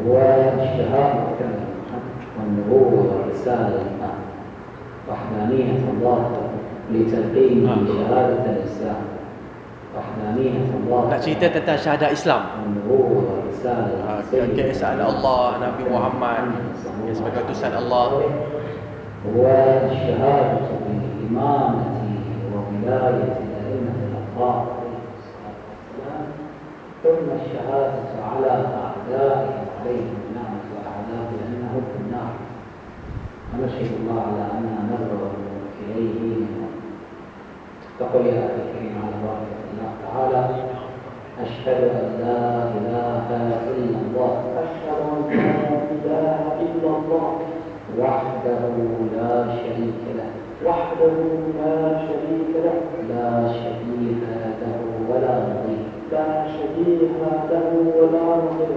والشهادة والنبوة والرسالة وحدانية الله لتلقين شهادة الإسلام وحدانية الله. Nak cerita tentang syahadah Islam. Keesaan Allah, Nabi Muhammad yang sebagai utusan Allah. والشهادة بإمامتي وولاية الأئمة الأطهار ثم الشهادة على أعدائهم عليهم النعمة وأعداء لأنهم في النار ونشهد الله على أننا نرغب إليه تقول يا أخي الكريم على بركة الله تعالى أشهد أن لا إله إلا الله أشهد أن لا إله إلا الله وحده لا شريك له وحده لا شريك له لا شبيه له ولا نظير لا شبيه له ولا نظير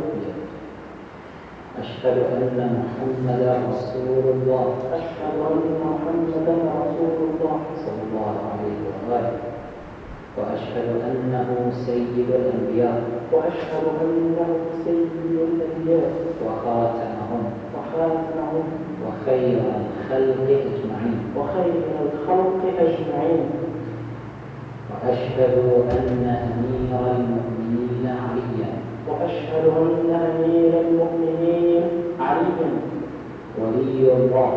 أشهد أن محمدا رسول الله أشهد أن محمدا رسول الله صلى الله عليه وآله وأشهد أنه سيد الأنبياء وأشهد أنه سيد الأنبياء وخاتمهم وخير الخلق أجمعين وأشهد أن أمير المؤمنين عليا ولي الله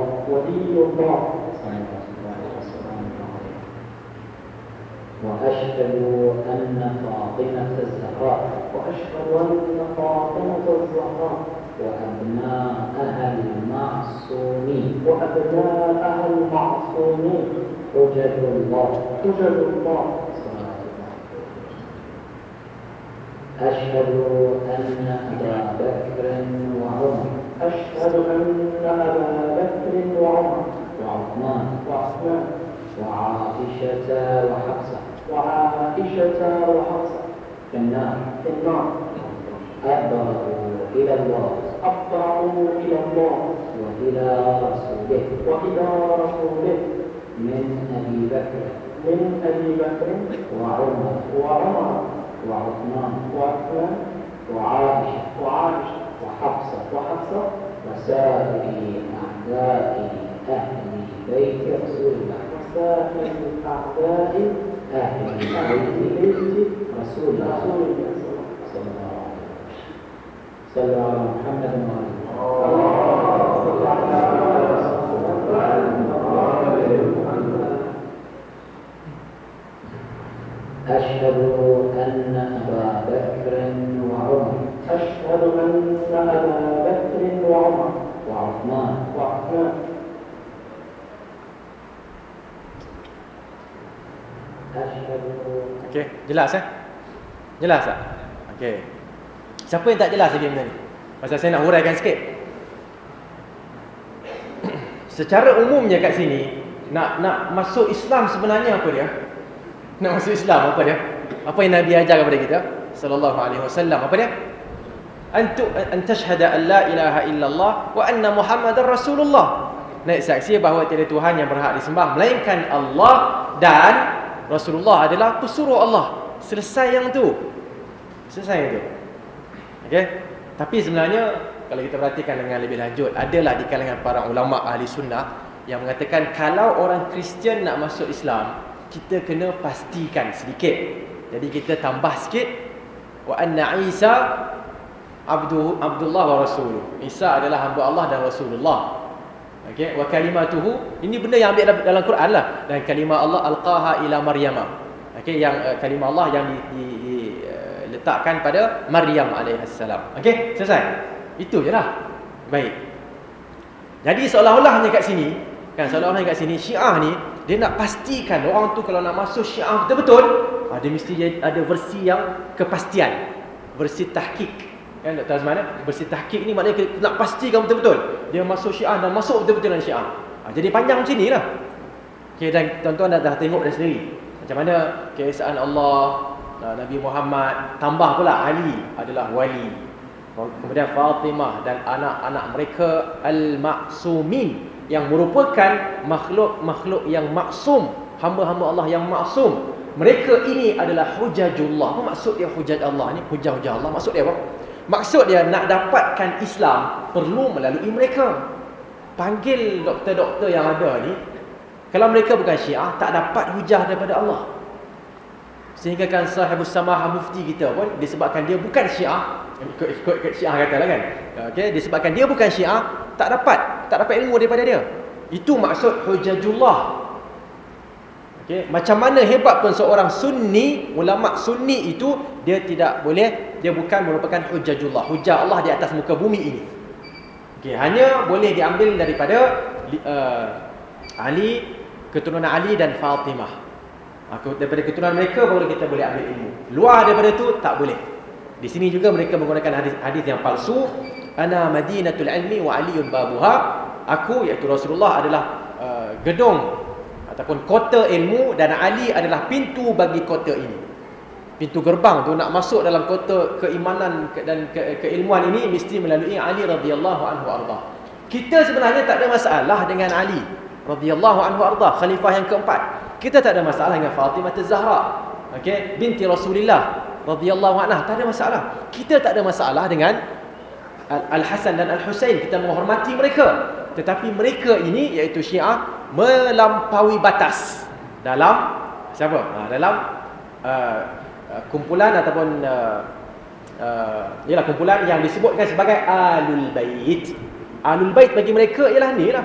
وأشهد أن فاطمة الزهراء وأبناءها المعصومين حجج الله أشهد أن أبا بكر وعمر وعثمان وعائشة وحفصة في النار أبرأوا إلى الله وإلى رسوله من أبي بكر وعمر وعثمان وعائشة وحفصة وسائر أعداء أهل بيت رسول الله رسول الله صلى الله عليه وسلم. صلوا على محمد أشهد أن أبا بكر وعمر وعثمان Okey, jelas Jelas tak? Okey. Siapa yang tak jelas lagi benda ni? Pasal saya nak huraikan sikit. Secara umumnya kat sini nak masuk Islam sebenarnya apa dia? Nak masuk Islam apa dia? Apa yang Nabi ajar kepada kita sallallahu alaihi wasallam? Apa dia? An tashhada an la ilaha illallah wa anna Muhammadar Rasulullah. naik saksi bahawa tiada Tuhan yang berhak disembah melainkan Allah dan Rasulullah adalah pesuruh Allah. Selesai yang tu. Selesai yang tu. Okey. Tapi sebenarnya kalau kita perhatikan dengan lebih lanjut, adalah di kalangan para ulama ahli sunnah yang mengatakan kalau orang Kristian nak masuk Islam, kita kena pastikan sedikit. Jadi kita tambah sikit, wa anna Isa Abdullah wa rasuluh. Isa adalah hamba Allah dan Rasulullah. Okey, wa kalimatuhu, ini benda yang ambil dalam Quran lah, dan kalimah Allah alqaha ila Maryam. Okey, yang kalimah Allah yang diletakkan pada Maryam alaihissalam. Okey, selesai. Itu je lah. Baik. Jadi seolah-olahnya kat sini, kan, seolah-olahnya kat sini Syiah ni dia nak pastikan orang tu kalau nak masuk Syiah betul-betul, dia mesti ada versi yang kepastian, versi tahqiq. Kan Dr. Azman, versi tahqiq ni maknanya kita nak pastikan betul-betul dia masuk Syiah dan masuk betul-betul dalam Syiah. Jadi panjang macam ni lah. Okay, dan tuan-tuan dah tengok dah sendiri macam mana keesaan Allah, Nabi Muhammad, tambah pula Ali adalah wali. Kemudian Fatimah dan anak-anak mereka al-ma'sumin, yang merupakan makhluk-makhluk yang maksum, hamba-hamba Allah yang maksum. Mereka ini adalah hujajullah. Apa maksud dia hujaj Allah ni? Hujah-hujah Allah. Maksud dia apa? Maksud dia nak dapatkan Islam perlu melalui mereka. Panggil doktor-doktor yang ada ni, kalau mereka bukan Syiah, tak dapat hujah daripada Allah. Sehingga kan sahibus samahah mufti kita pun, disebabkan dia bukan Syiah, ikut Syiah katalah kan, okay, disebabkan dia bukan Syiah, tak dapat ilmu daripada dia. Itu maksud hujajullah. Okay, macam mana hebat pun seorang sunni, ulama sunni itu, dia tidak boleh, dia bukan merupakan hujajullah, hujah Allah di atas muka bumi ini. Okay, hanya boleh diambil daripada Ali, keturunan Ali dan Fatimah. Daripada keturunan mereka baru kita boleh ambil ilmu. Luar daripada itu tak boleh. Di sini juga mereka menggunakan hadis yang palsu. Ana madinatul ilmi wa aliyun babuha. Aku, iaitu Rasulullah, adalah gedung ataupun kota ilmu, dan Ali adalah pintu bagi kota ini. Pintu gerbang tu nak masuk dalam kota keimanan dan keilmuan ini mesti melalui Ali radhiyallahu anhu arda. Kita sebenarnya tak ada masalah dengan Ali radhiyallahu anhu arda, khalifah yang keempat. Kita tak ada masalah dengan Fatimah Az-Zahra, okey, binti Rasulillah radhiyallahu anha, tak ada masalah. Kita tak ada masalah dengan Al-Hasan dan Al-Husain, kita menghormati mereka. Tetapi mereka ini, iaitu Syiah, melampaui batas dalam siapa? Dalam kumpulan ataupun ialah kumpulan yang disebutkan sebagai Ahlul Bait. Ahlul Bait bagi mereka ialah ni lah,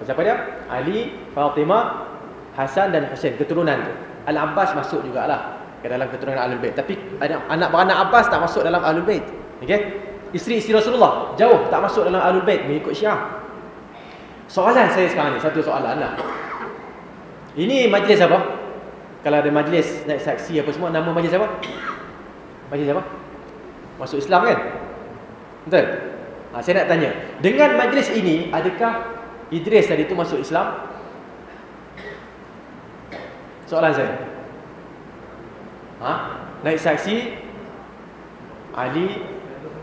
siapa dia? Ali, Fatimah, Hasan dan Husain, keturunan tu. Al-Abbas masuk jugalah ke dalam keturunan Ahlul Bait. Tapi anak beranak Abbas tak masuk dalam Ahlul Bait. Okey? Isteri-isteri Rasulullah jauh tak masuk dalam Ahlul Bait mengikut Syiah. Soalan saya sekarang ni, satu soalan lah. Ini majlis apa? Kalau ada majlis naik saksi apa semua, nama majlis apa? Majlis apa? Masuk Islam kan? Betul? Saya nak tanya, dengan majlis ini, adakah Idris tadi tu masuk Islam? Soalan saya. Naik saksi Ali,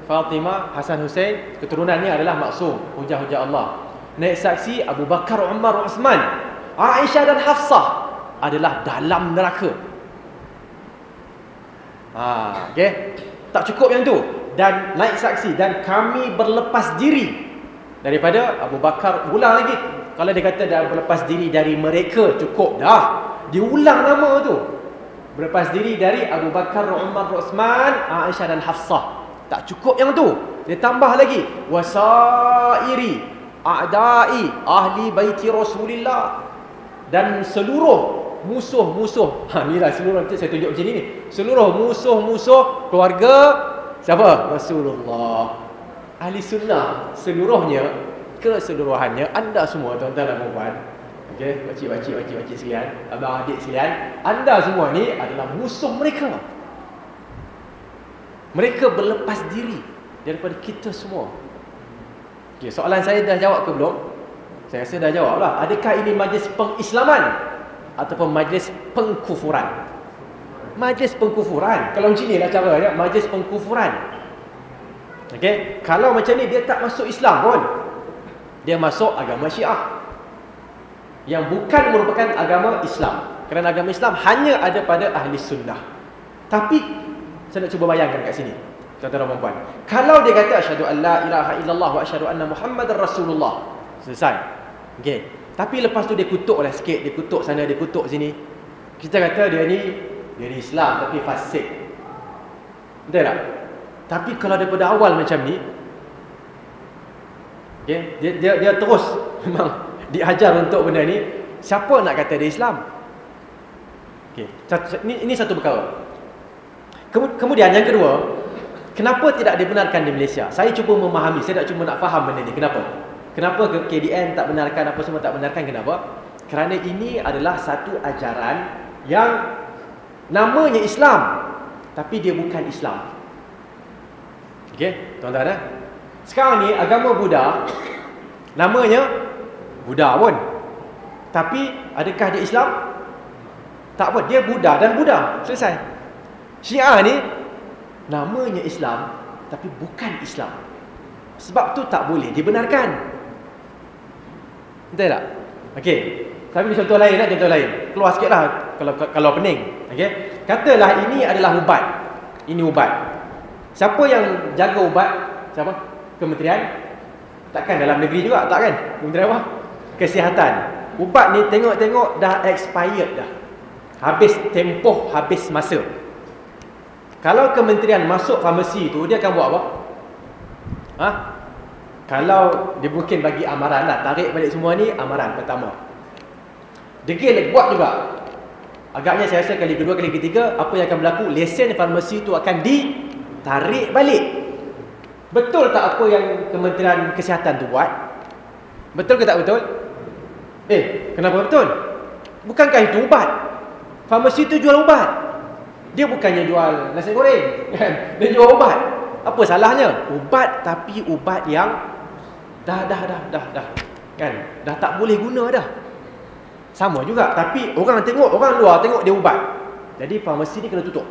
Fatimah, Hasan, Husain, keturunannya adalah maksum, hujah-hujah Allah. Naik saksi Abu Bakar, Umar, Uthman, Aisyah dan Hafsah adalah dalam neraka. Okey, tak cukup yang tu. Dan naik saksi, dan kami berlepas diri daripada Abu Bakar. Ulang lagi, kalau dia kata dah berlepas diri dari mereka, cukup dah. Diulang nama tu. Berlepas diri dari Abu Bakar, Umar, Uthman, Aisyah dan Hafsah. Tak cukup yang tu. Dia tambah lagi, wasairi a'dai ahli baiti Rasulillah, dan seluruh musuh-musuh. Inilah seluruh, nanti saya tunjuk macam ni. Seluruh musuh-musuh keluarga siapa? Rasulullah. Ahli sunnah seluruhnya, keseluruhannya, anda semua tuan-tuan dan puan, okey, pakcik sekalian, abang adik sekalian, anda semua ni adalah musuh mereka. Mereka berlepas diri daripada kita semua. Okay, soalan saya dah jawab ke belum? Saya rasa dah jawab lah. Adakah ini majlis pengislaman ataupun majlis pengkufuran? Majlis pengkufuran. Kalau macam ni lah caranya, majlis pengkufuran. Okay? Kalau macam ni dia tak masuk Islam pun. Dia masuk agama Syiah yang bukan merupakan agama Islam. Kerana agama Islam hanya ada pada ahli sunnah. Tapi saya nak cuba bayangkan kat sini, tuan-tuan dan puan. Kalau dia kata asyhadu an la ilaha illallah wa asyhadu anna muhammadar rasulullah, selesai. Okey. Tapi lepas tu dia kutuk lah sikit, dia kutuk sana, dia kutuk sini. Kita kata dia ni Islam tapi fasik. Betul tak? Tapi kalau daripada awal macam ni, okay, dia terus memang diajar untuk benda ni, siapa nak kata dia Islam? Okay, ini satu perkara. Kemudian yang kedua, kenapa tidak dibenarkan di Malaysia? Saya cuba memahami, saya cuma nak faham benda ni. Kenapa KDN tak benarkan, apa semua tak benarkan? Kenapa? Kerana ini adalah satu ajaran yang namanya Islam, tapi dia bukan Islam. Okey, tuan-tuan. Sekarang ni agama Buddha, namanya Buddha pun, tapi adakah dia Islam? Tak apa, dia Buddha dan Buddha, selesai. Syiah ni namanya Islam, tapi bukan Islam. Sebab tu tak boleh dibenarkan. Betul tak? Okey, tapi contoh lain lah, contoh lain. Keluar sikit lah kalau pening. Okey, katalah ini adalah ubat. Ini ubat. Siapa yang jaga ubat? Siapa? Kementerian? Takkan dalam negeri juga, tak kan? Kementerian apa? Kesihatan. Ubat ni tengok-tengok dah expired dah. Habis tempoh, habis masa. Kalau kementerian masuk farmasi tu, dia akan buat apa? Kalau dia mungkin bagi amaran lah, tarik balik semua ni, amaran pertama. Degil buat juga. Agaknya saya rasa kali kedua, kali ketiga, apa yang akan berlaku? Lesen farmasi tu akan ditarik balik. Betul tak apa yang Kementerian Kesihatan tu buat? Betul ke tak betul? Kenapa betul? Bukankah itu ubat? Farmasi tu jual ubat. Dia bukannya jual nasi goreng, kan? Dia jual ubat. Apa salahnya? Ubat, tapi ubat yang dah kan? Dah tak boleh guna dah. Sama juga, tapi orang luar tengok dia ubat. Jadi farmasi ni kena tutup.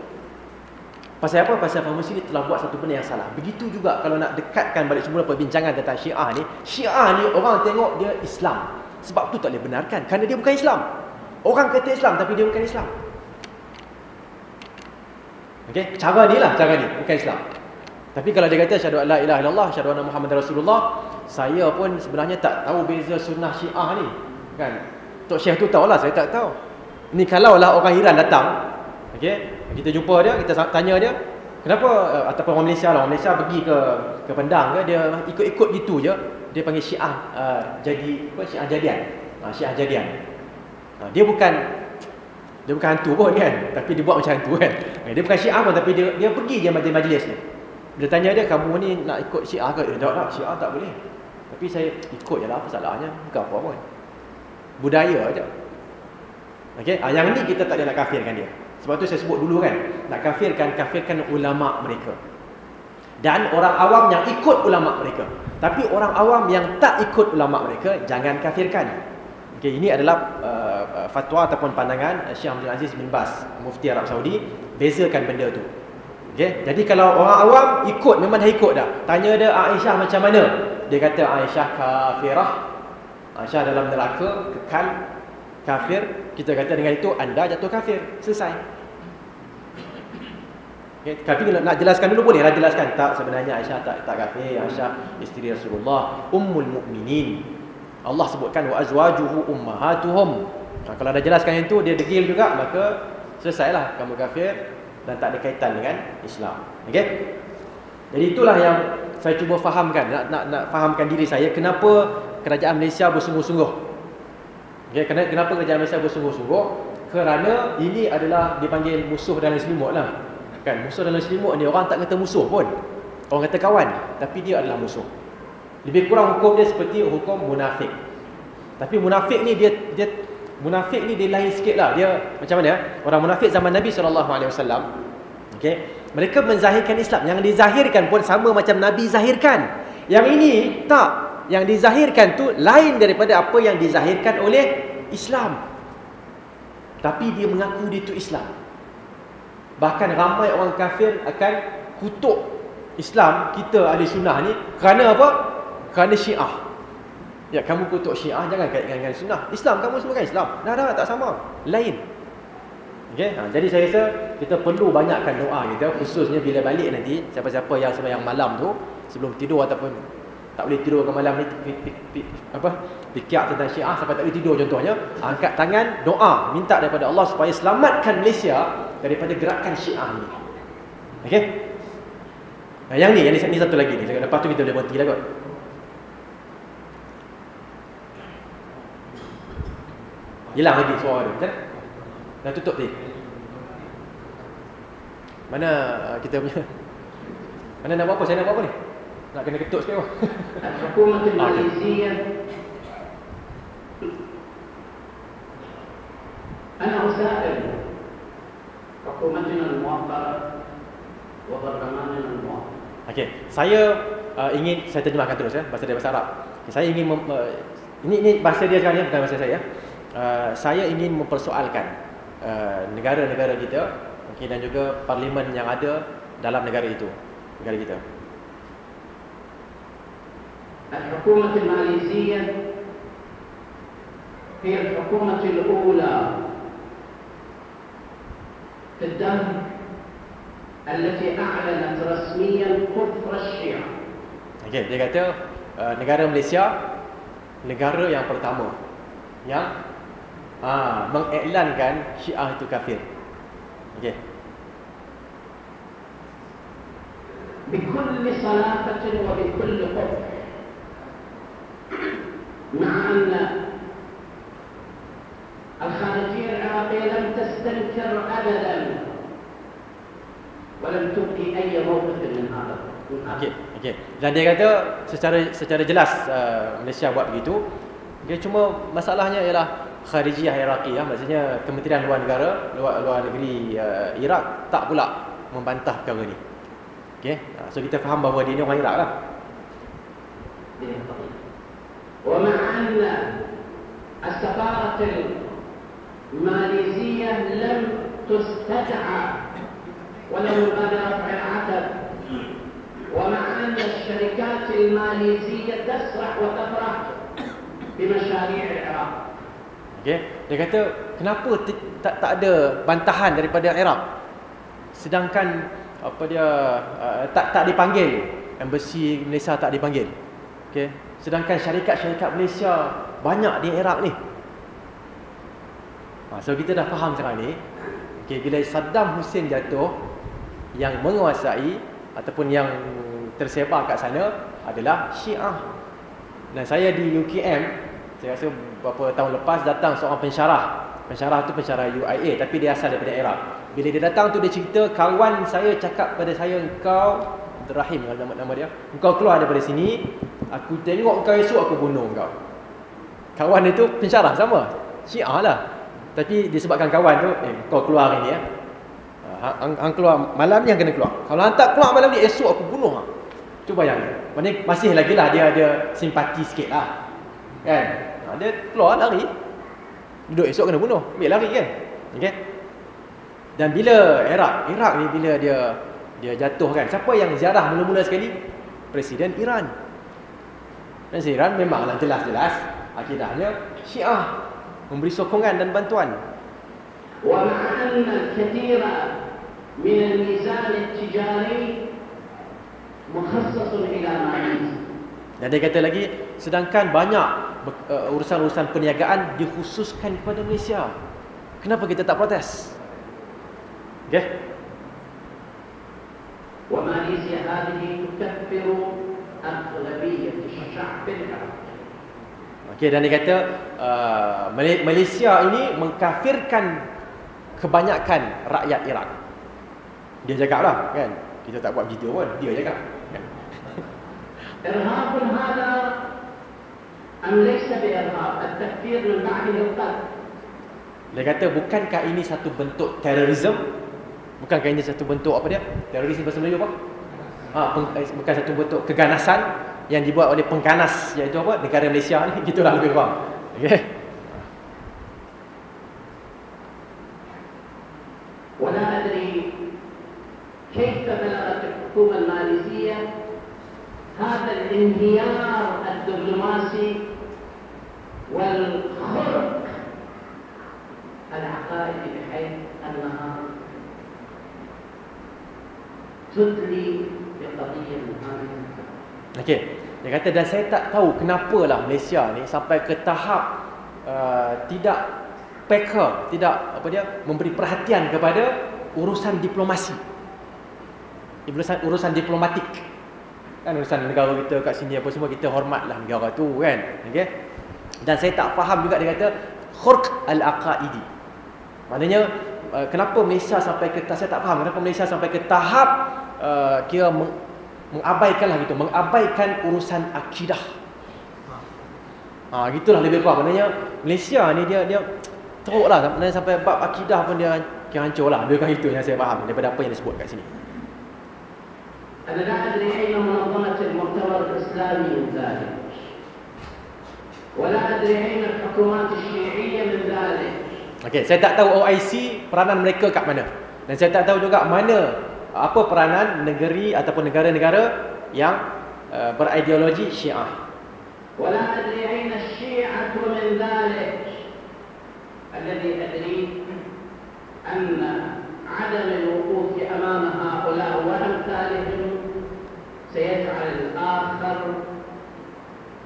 Pasal apa? Pasal farmasi ni telah buat satu benda yang salah. Begitu juga kalau nak dekatkan balik semula perbincangan tentang Syiah ni. Syiah ni orang tengok dia Islam. Sebab tu tak boleh benarkan, kerana dia bukan Islam. Orang kata Islam tapi dia bukan Islam. Okey, cara ni, bukan Islam. Tapi kalau dia kata asyhadu an la ilaha illallah, asyhadu anna muhammadar rasulullah, saya pun sebenarnya tak tahu beza sunnah Syiah ni, kan? Tok Syekh tu tahulah, saya tak tahu. Ni kalaulah orang Iran datang, okey, kita jumpa dia, kita tanya dia, kenapa ataupun orang Malaysia pergi ke Pendang ke, dia ikut-ikut gitu je, dia panggil Syiah Syiah Jadian. Syiah Jadian. Dia bukan hantu pun kan, tapi dia buat macam hantu kan. Dia bukan Syiah pun, tapi dia pergi je majlis-majlis ni. Dia tanya dia, kamu ni nak ikut Syiah ke? Tak, Syiah tak boleh. Tapi saya ikut je lah, apa salahnya? Bukan apa pun. Budaya je. Okey, yang ni kita tak ada nak kafirkan dia. Sebab tu saya sebut dulu kan, nak kafirkan ulama mereka. Dan orang awam yang ikut ulama mereka. Tapi orang awam yang tak ikut ulama mereka, jangan kafirkan. Okey, ini adalah fatwa ataupun pandangan Syekh Abdul Aziz bin Baz, Mufti Arab Saudi. Bezakan benda tu. Okey, jadi kalau orang awam ikut, memang dah ikut dah. Tanya dia Aisyah macam mana? Dia kata Aisyah kafirah. Aisyah dalam neraka, kekal kafir. Kita kata dengan itu anda jatuh kafir. Selesai. Okay, tapi nak jelaskan dulu, boleh lah jelaskan. Tak, sebenarnya Aisyah tak kafir. Aisyah isteri Rasulullah, ummul mukminin. Allah sebutkan wa azwajuhu ummahatuhum. Kalau dah jelaskan itu, dia degil juga, maka selesailah kamu kafir dan tak ada kaitan dengan Islam. Okey? Jadi itulah yang saya cuba fahamkan, nak fahamkan diri saya kenapa kerajaan Malaysia bersungguh-sungguh. Okey, kenapa kerajaan Malaysia bersungguh-sungguh? Kerana ini adalah dipanggil musuh dalam selimut lah. Kan, musuh dalam selimut ni orang tak kata musuh pun. Orang kata kawan, tapi dia adalah musuh. Lebih kurang hukum dia seperti hukum munafik. Tapi munafik ni dia lain sikit lah. Dia macam mana? Orang munafik zaman Nabi SAW, okay, mereka menzahirkan Islam. Yang dizahirkan pun sama macam Nabi zahirkan. Yang ini tak. Yang dizahirkan tu lain daripada apa yang dizahirkan oleh Islam. Tapi dia mengaku dia tu Islam. Bahkan ramai orang kafir akan kutuk Islam, kita ahli sunnah ni, kerana apa? Kerana Syiah. Ya, kamu kutuk Syiah, jangan kaitkan dengan sunnah. Islam, kamu semua kan Islam. Dah, tak sama. Lain. Okay? Jadi saya rasa kita perlu banyakkan doa kita, khususnya bila balik nanti, siapa-siapa yang sembahyang malam tu, sebelum tidur ataupun tak boleh tidur ke malam ni, fikir tentang Syiah sampai tak boleh tidur contohnya, angkat tangan, doa, minta daripada Allah supaya selamatkan Malaysia daripada gerakan Syiah ni. Okey? Yang ni satu lagi ni. Lepas tu kita boleh berhenti lah kot. Hilang lagi suara dia, kan? Dah tutup tadi. Mana kita punya? Mana nak buat apa? Saya nak buat apa ni? Nak kena ketuk sikit apa? الحكومة الماليزية أنا أسائل حكومتنا الموقرة وبرلماننا الموقر. Okey, saya ingin saya terjemahkan terus ya, bahasa Arab. Okay, saya ingin ini bahasa dia sekarang ni, bukan bahasa saya. Saya ingin mempersoalkan negara-negara kita, okay, dan juga parlimen yang ada dalam negara itu, negara kita. الحكومة الماليزية هي الحكومة الأولى في الدهر التي أعلنت رسميا كفر الشيعة. Okey, dia kata negara Malaysia negara yang pertama yang mengiklankan Syiah itu kafir. Okey. بكل صلافة وبكل قبح، مع أن الخارجية العراقية لم تستنكر أبدا ولم تبقي أي موقف من هذا. Okey. Dan dia kata secara jelas Malaysia buat begitu. Okay, cuma masalahnya ialah Kharijiyah Iraqiyah, maksudnya Kementerian Luar Negara, luar negeri Iraq tak pula membantah perkara ni. Okey. So kita faham bahawa dia ni orang Iraq lah. ومع أن السفارة الماليزية لم تستدعى ولم يبادر رفع العتب، ومع أن الشركات الماليزية تسرح وتفرح بمشاريع العراق. Okey, dia kata kenapa tak ada bantahan daripada Iraq, sedangkan tak dipanggil, embassy Malaysia tak dipanggil. Okey, sedangkan syarikat-syarikat Malaysia banyak di Iraq ni. So kita dah faham sekarang ni. Okey, bila Saddam Hussein jatuh, yang menguasai ataupun yang tersebar kat sana adalah Syiah. Dan saya di UKM, saya rasa beberapa tahun lepas datang seorang pensyarah tu pensyarah UIA, tapi dia asal daripada Iraq. Bila dia datang tu dia cerita, kawan saya cakap pada saya, engkau Rahim nama dia, engkau keluar daripada sini, aku tengok kau esok aku bunuh kau. Kawan dia tu pensyarah sama, Syiah lah, tapi disebabkan kawan tu, kau keluar hari ni ya, hang keluar malam ni, hang kena keluar. Kalau hang tak keluar malam ni, esok aku bunuh hang. Cuba bayangkan. Maknanya masih lagi lah dia ada simpati sikit lah, kan? Dia keluar lari, duduk esok kena bunuh, ambil lari kan. Okay? Dan bila Iraq ni bila dia jatuh kan, siapa yang ziarah mula-mula sekali? Presiden Iran. Presiden Iran memanglah jelas-jelas akidahnya Syiah, memberi sokongan dan bantuan. ومع أن الكثير من الميزان التجاري مخصص إلى ماليزيا. Dan dia kata lagi, sedangkan banyak urusan-urusan perniagaan dikhususkan kepada Malaysia. Kenapa kita tak protes? Okay? وماليزيا هذه تكفر أغلبية الشعب العراقي. Okey, dan dia kata Malaysia ini mengkafirkan kebanyakan rakyat Iraq. Dia cakap lah kan, kita tak buat begitu pun, dia cakap kan? إرهاب هذا أم ليس بإرهاب؟ التكفير من بعده القتل. Dia kata bukankah ini satu bentuk terorisme? Bukankah ini satu bentuk apa dia? Terorisme bahasa Melayu apa? Bukan satu bentuk keganasan yang dibuat oleh pengganas, iaitu apa? Negara Malaysia ni, gitulah lebih kurang. Okey. ولا أدري كيف بلغت الحكومة الماليزية هذا الانهيار الدبلوماسي تدلي بقضية معينة. Okey. Dia kata dan saya tak tahu kenapalah Malaysia ni sampai ke tahap tidak peka, tidak memberi perhatian kepada urusan diplomasi. Urusan diplomatik. Kan urusan negara kita kat sini apa semua kita hormatlah negara tu kan. Okey. Dan saya tak faham juga dia kata khurq al-aqaidi. Maknanya kenapa Malaysia sampai ke tahap, saya tak faham kenapa Malaysia sampai ke tahap kira mengabaikan urusan akidah. Gitulah lebih kurang. Maknanya Malaysia ni dia teruklah sampai bab akidah pun dia hancurlah. Lebih kurang itu yang saya faham daripada apa yang disebut kat sini. أنا لا أدري أين منظمة المؤتمر الإسلامي من ذلك، ولا أدري أين الحكومات الشيعية من ذلك. Okey, saya tak tahu OIC peranan mereka kat mana. Dan saya tak tahu juga apa peranan negeri ataupun negara-negara yang berideologi Syiah. ولا أدري أين الشيعة من ذلك. الذي أدري أن عدم الوقوف أمام هؤلاء وأمثالهم سيجعل الآخر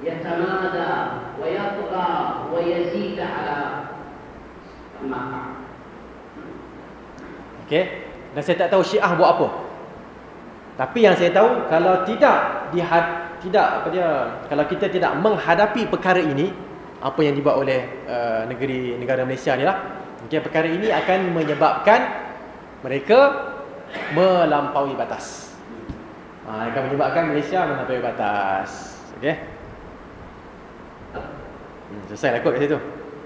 يتمادى ويطغى ويزيد على ما فعل. Okey, dan saya tak tahu Syiah buat apa. Tapi yang saya tahu kalau kalau kita tidak menghadapi perkara ini, apa yang dibuat oleh negara Malaysia ni lah, okay, perkara ini akan menyebabkan mereka melampaui batas. Akan menyebabkan Malaysia melampaui batas. Okey. Selesai lah kot kat situ.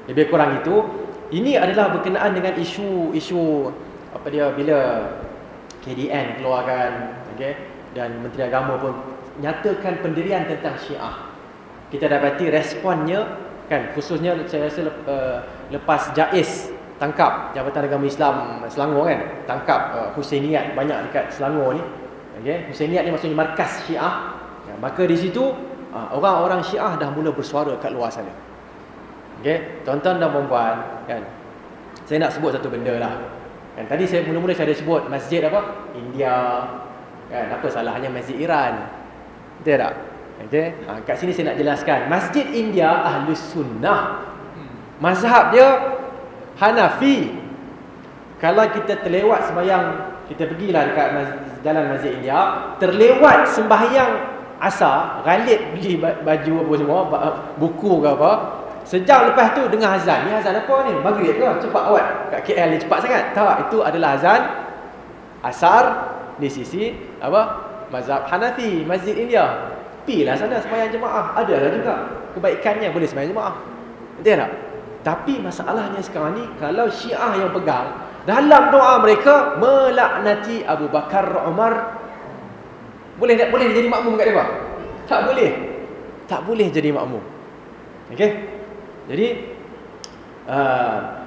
Lebih kurang itu, ini adalah berkenaan dengan isu bila KDN keluarkan, okey, dan Menteri Agama pun nyatakan pendirian tentang Syiah. Kita dapati responnya kan, khususnya saya rasa lepas JAIS tangkap Jabatan Agama Islam Selangor kan, tangkap Husainiyat banyak dekat Selangor ni. Okey, Husainiyat ni maksudnya markas Syiah. Maka di situ orang-orang Syiah dah mula bersuara kat luar sana. Okey, tuan-tuan dan puan-puan kan. Saya nak sebut satu benda lah. Kan tadi saya mula-mula saya ada sebut masjid apa? India. Kan apa salahnya masjid Iran? Betul tak? Okey, kat sini saya nak jelaskan. Masjid India Ahlus Sunnah. Mazhab dia Hanafi. Kalau kita terlewat sembahyang, kita pergilah dekat jalan Masjid India, terlewat sembahyang asar, Khalid beli baju apa semua, buku ke apa, sejam lepas tu dengar azan. Ni azan apa ni? Maghrib ke? Cepat awak kat KL ni cepat sangat. Tak, itu adalah azan asar di sisi mazhab Hanafi, Masjid India. Pilah sana sembahyang jemaah. Adalah juga kebaikannya, boleh sembahyang jemaah. Betul tak? Tapi masalahnya sekarang ni, kalau Syiah yang pegang, dalam doa mereka melaknati Abu Bakar, Umar, boleh tak boleh jadi makmum kat depa? Tak boleh. Tak boleh jadi makmum. Okey? Jadi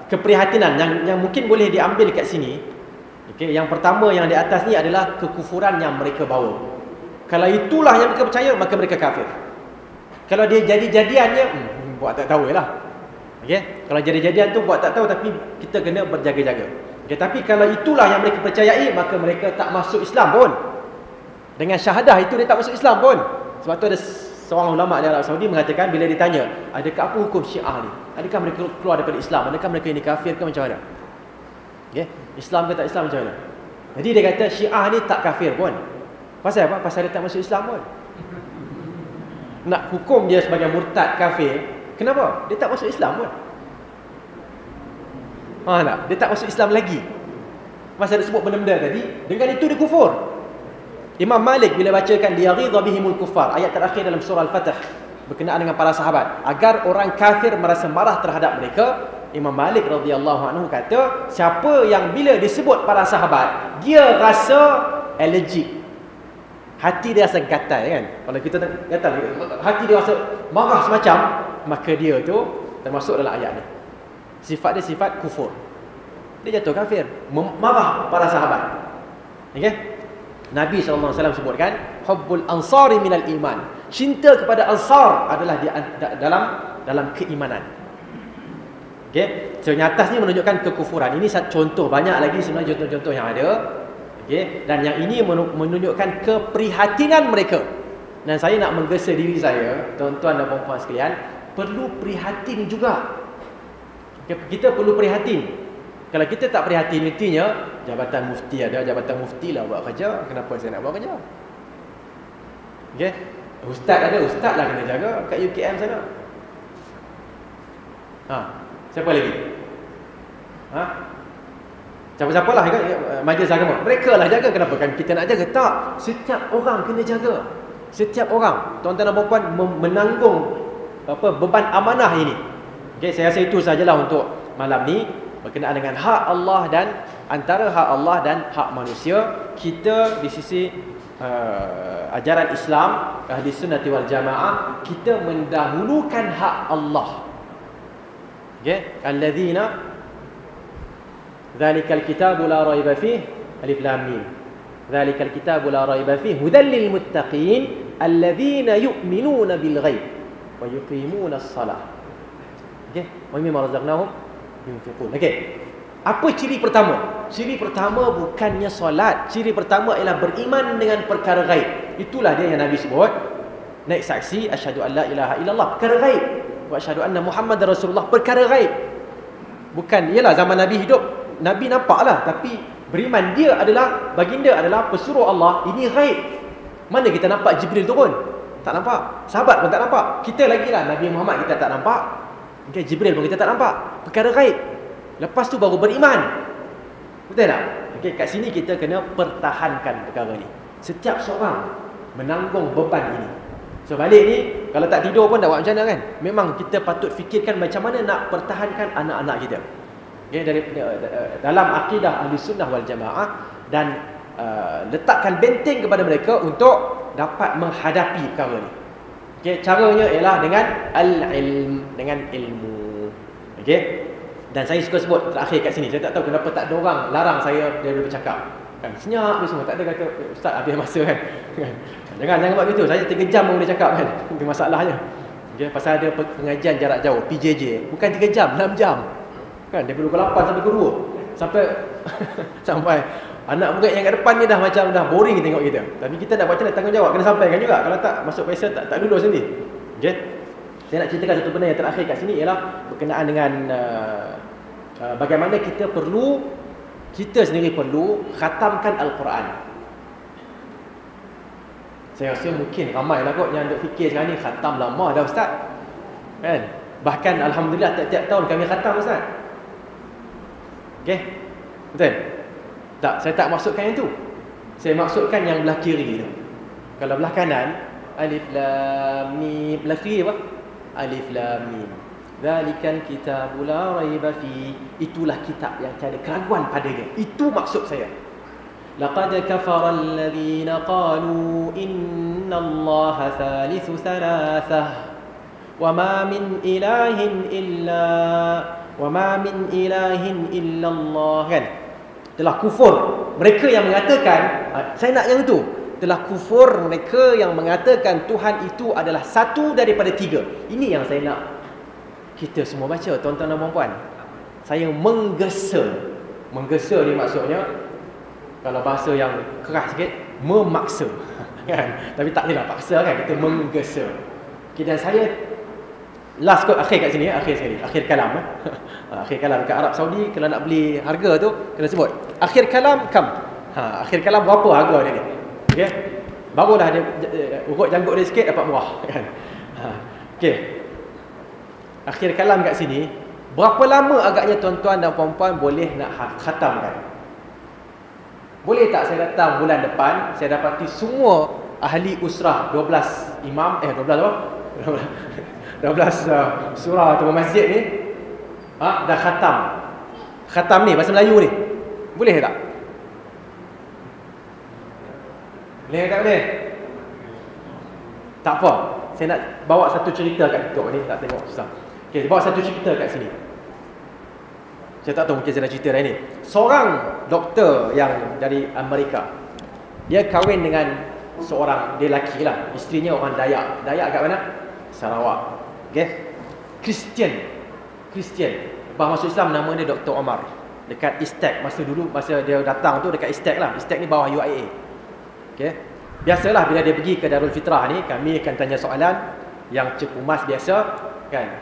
keprihatinan yang mungkin boleh diambil kat sini, okey, yang pertama yang di atas ni adalah kekufuran yang mereka bawa. Kalau itulah yang mereka percaya, maka mereka kafir. Kalau dia jadi-jadiannya buat tak tahu lah. Okey, kalau jadi-jadian tu buat tak tahu, tapi kita kena berjaga-jaga. Okey, tapi kalau itulah yang mereka percayai, maka mereka tak masuk Islam pun. Dengan syahadah itu dia tak masuk Islam pun. Sebab tu ada seorang ulama di Arab Saudi mengatakan bila ditanya, adakah apa hukum Syiah ni? Adakah mereka keluar daripada Islam? Adakah mereka ini kafir ke macam mana? Okey, Islam ke tak Islam macam mana? Jadi dia kata Syiah ni tak kafir pun. Pasal apa? Pasal dia tak masuk Islam pun. Nak hukum dia sebagai murtad kafir, kenapa? Dia tak masuk Islam pun. Tak? Dia tak masuk Islam lagi. Masa dia sebut benda-benda tadi, dengan itu dia kufur. Imam Malik bila bacakan liyaghidha bihimul kuffar, ayat terakhir dalam surah Al-Fatih berkenaan dengan para sahabat, agar orang kafir merasa marah terhadap mereka, Imam Malik radhiyallahu anhu kata, siapa yang bila disebut para sahabat, dia rasa allergic. Hati dia rasa gatal kan. Kalau kita gatal, hati dia rasa marah semacam, maka dia tu termasuk dalam ayat ni. Sifat dia sifat kufur. Dia jatuh kafir, marah para sahabat. Okey? Nabi SAW sebutkan hubbul ansari minal iman. Cinta kepada ansar adalah dalam keimanan. Okey? So yang atas ni menunjukkan kekufuran. Ini satu contoh, banyak lagi sebenarnya contoh-contoh yang ada. Okey, dan yang ini menunjukkan keprihatinan mereka. Dan saya nak menggesa diri saya, tuan-tuan dan puan-puan sekalian, perlu prihatin juga. Kita perlu prihatin. Kalau kita tak prihatin, artinya jabatan mufti ada, jabatan mufti lah buat kerja, kenapa saya nak buat kerja? Okey, ustaz ada, ustaz lah kena jaga kat UKM sana. Siapa lagi? Siapa-siapalah kan majlis agama. Mereka lah jaga, kenapa kan kita nak jaga? Tak, setiap orang kena jaga. Setiap orang, tuan-tuan dan puan menanggung beban amanah ini. Okey, saya rasa itu sajalah untuk malam ni berkenaan dengan hak Allah, dan antara hak Allah dan hak manusia. Kita di sisi ajaran Islam Ahli Sunnah wal Jamaah, kita mendahulukan hak Allah. Okey, alladzina dzalikal kitabu la raiba fihi alif lam mim. Dzalikal kitabu la raiba fihi hudal lil muttaqin alladzina yu'minuna bil ghaib wa yuqimuna as-salah. Okey, wa mimma razaqnahum yunfiqun. Okey. Apa ciri pertama? Ciri pertama bukannya solat. Ciri pertama ialah beriman dengan perkara gaib. Itulah dia yang Nabi sebut. Naik saksi asyhadu an la ilaha illallah, perkara gaib. Wa asyhadu anna Muhammadar Rasulullah, perkara gaib. Bukan, ialah zaman Nabi hidup, Nabi nampaklah, tapi beriman dia adalah, baginda adalah pesuruh Allah, ini gaib. Mana kita nampak Jibril turun? Tak nampak. Sahabat pun tak nampak. Kita lagi lah, Nabi Muhammad kita tak nampak. Okay, Jibril pun kita tak nampak. Perkara gaib. Lepas tu baru beriman. Betul tak? Okay, kat sini kita kena pertahankan perkara ni. Setiap seorang menanggung beban ini. So balik ni, kalau tak tidur pun dah buat macam mana kan? Memang kita patut fikirkan macam mana nak pertahankan anak-anak kita. Okay, dalam akidah Ahli Sunnah wal Jamaah, dan letakkan benteng kepada mereka untuk dapat menghadapi perkara ni. Okay, caranya ialah dengan al-ilm, dengan ilmu. Okay, dan saya suka sebut terakhir kat sini, saya tak tahu kenapa tak ada orang larang saya daripada bercakap. Kan senyap ni semua, tak ada kata ustaz habis masa kan. Jangan buat begitu. Saya 3 jam boleh cakap kan. Itu masalahnya. Okay, pasal ada pengajian jarak jauh PJJ, bukan 3 jam, 6 jam. Kan daripada pukul 8 sampai pukul 2. Sampai anak murid yang kat depan ni dah macam dah boring tengok kita. Tapi kita nak buat macam mana, tanggungjawab kena sampaikan juga. Kalau tak masuk pesa tak duduk sendiri. Okey. Saya nak ceritakan satu benda yang terakhir kat sini ialah berkenaan dengan bagaimana kita sendiri perlu khatamkan Al-Quran. Saya rasa mungkin ramai lah kot yang duk fikir sekarang ni, khatam lama dah ustaz. Kan? Bahkan alhamdulillah tiap-tiap tahun kami khatam ustaz. Okey? Betul? Tak, saya tak maksudkan yang tu. Saya maksudkan yang belah kiri tu. Kalau belah kanan, alif lam mim, belah kiri apa? Alif lam mim. Dzalikal kitabu la raiba fi. Itulah kitab yang tiada keraguan padanya. Itu maksud saya. Laqad kafara alladhina qalu innallaha thalithu thalathah wa ma min ilahin illallah, kan? Telah kufur mereka yang mengatakan, saya nak yang itu. Telah kufur mereka yang mengatakan Tuhan itu adalah satu daripada 3. Ini yang saya nak kita semua baca, tuan-tuan dan puan-puan. Saya menggesa ni maksudnya, kalau bahasa yang keras sikit, memaksa. Kan? Tapi tak kira paksa kan, kita menggesa. Okay, dan saya last kot akhir kat sini, akhir kalam. Akhir kalam kat Arab Saudi, kalau nak beli harga tu kena sebut akhir kalam kam. Akhir kalam berapa harga dia ni? Okey. Barulah dia urut janggut dia sikit dapat murah kan. Okey. Akhir kalam kat sini, berapa lama agaknya tuan-tuan dan puan-puan boleh nak khatamkan? Boleh tak saya datang bulan depan, saya dapati semua ahli usrah 12 imam 12 apa? 12 surah atau masjid ni dah khatam. Khatam ni bahasa Melayu ni. Boleh tak? Boleh tak boleh? Tak apa. Saya nak bawa satu cerita kat TikTok ni, tak tengok susah. Okey, bawa satu cerita kat sini. Saya tak tahu, mungkin saya nak cerita dah ni. Seorang doktor yang dari Amerika, dia kahwin dengan seorang, dia lelaki lah, isterinya orang Dayak. Dayak kat mana? Sarawak. Okey. Kristian. Lepas masuk Islam nama dia Dr. Omar. dekat Istek. Masa dia datang tu dekat Istek lah. Istek ni bawah UIA. Okey. Biasalah bila dia pergi ke Darul Fitrah ni, kami akan tanya soalan yang cekumas biasa kan.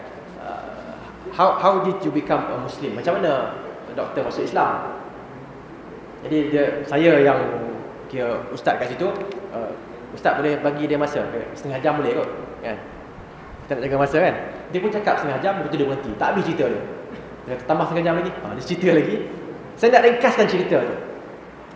How did you become a Muslim? Macam mana doktor masuk Islam? Jadi saya yang kira ustaz kat situ, ustaz boleh bagi dia masa setengah jam boleh kot kan. Kita nak jaga masa kan. Dia pun cakap setengah jam, lepas tu dia berhenti. Tak habis cerita dia. Dia tambah setengah jam lagi. Dia cerita lagi. Saya nak ringkaskan cerita tu.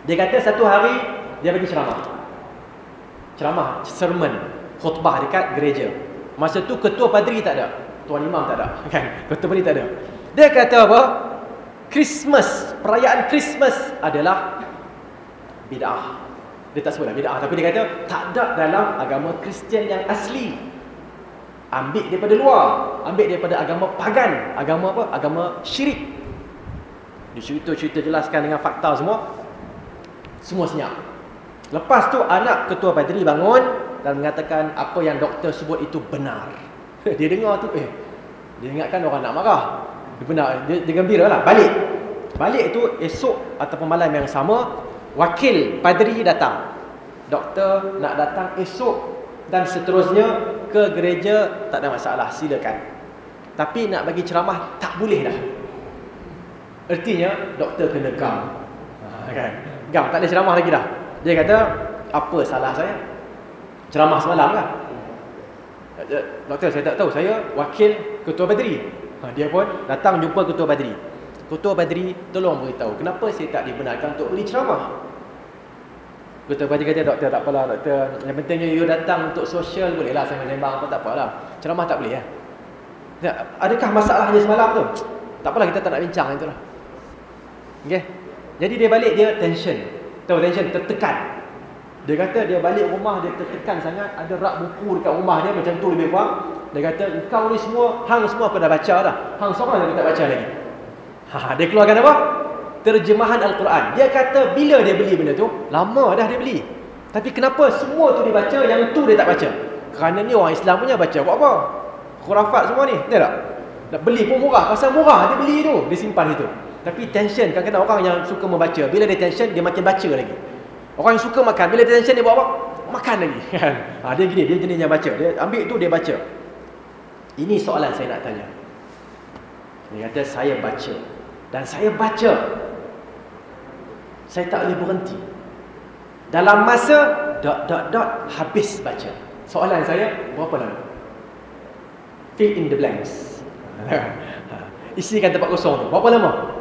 Dia kata satu hari dia bagi ceramah, sermon, khutbah dekat gereja. Masa tu ketua padri tak ada, tuan imam tak ada kan. Ketua padri tak ada. Dia kata apa? Perayaan Christmas adalah bid'ah. Dia tak sebutlah bid'ah, tapi dia kata tak ada dalam agama Kristian yang asli. Ambil daripada luar, ambil daripada agama pagan, agama apa? Agama syirik. Dia cerita jelaskan dengan fakta semua senyap. Lepas tu anak ketua padri bangun dan mengatakan apa yang doktor sebut itu benar. Dia dengar tu dia ingatkan orang nak marah. Dia benar, dia gembira lah. Balik tu esok ataupun malam yang sama, wakil padri datang. Doktor nak datang esok dan seterusnya ke gereja, tak ada masalah, silakan. Tapi nak bagi ceramah tak boleh dah. Artinya doktor kena gam. Kan? Gam, tak ada ceramah lagi dah. Dia kata, apa salah saya? Ceramah semalam kan? Doktor, saya tak tahu, saya wakil ketua padri. Dia pun datang jumpa ketua padri. Ketua padri tolong beritahu kenapa saya tak dibenarkan untuk beri ceramah. Ketua padri kata, doktor tak apalah doktor, yang pentingnya you datang untuk sosial bolehlah, sembang-sembang apa tak apalah. Ceramah tak boleh ya. Adakah masalahnya semalam tu? Tak apalah, kita tak nak bincang itulah. Okey. Jadi dia balik, dia tension. Tahu tension, tertekan. Dia kata dia balik rumah dia tertekan sangat, ada rak buku dekat rumah dia macam tu lebih kurang. Dia kata engkau ni semua, hang semua aku dah baca dah. Hang seorang yang tak baca lagi. Dia keluarkan apa? Terjemahan Al-Quran. Dia kata bila dia beli benda tu, lama dah dia beli. Tapi kenapa semua tu dia baca, yang tu dia tak baca? Kerana ni orang Islam punya baca buat apa? Khurafat semua ni, betul tak? Nak beli pun murah, pasal murah dia beli tu, dia simpan situ. Tapi tension, kadang-kadang orang yang suka membaca, bila dia tension dia makin baca lagi. Orang yang suka makan, bila dia tension dia buat apa? Makan lagi. Dia gini, dia jenis yang baca. Dia ambil tu dia baca. Ini soalan saya nak tanya. Dia kata saya baca. Dan saya baca, saya tak boleh berhenti. Dalam masa habis baca. Soalan saya, berapa lama? Fill in the blanks. Isikan tempat kosong tu. Berapa lama?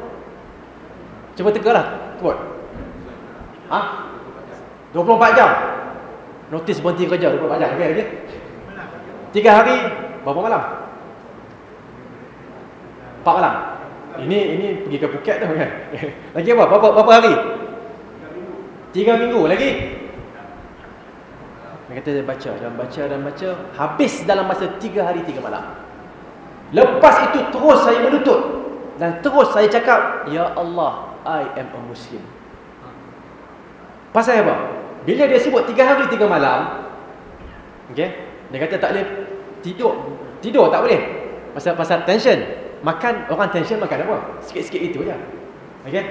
Cuba tegalah. Buat. 24 jam. Notis berhenti kerja 24 jam. Okey. 3 hari, berapa malam? 4 malam. Ini pergi ke Phuket tu kan. Lagi apa? Berapa hari? 3 minggu lagi. Dia kata dia baca dan baca. Habis dalam masa 3 hari 3 malam. Lepas itu terus saya menuntut. Dan terus saya cakap, ya Allah, I am a Muslim. Pasal apa? Bila dia sebut 3 hari 3 malam, okay, dia kata tak boleh tidur tak boleh. Pasal tension. Makan, orang tension makan apa? Sikit-sikit itu je. Okay.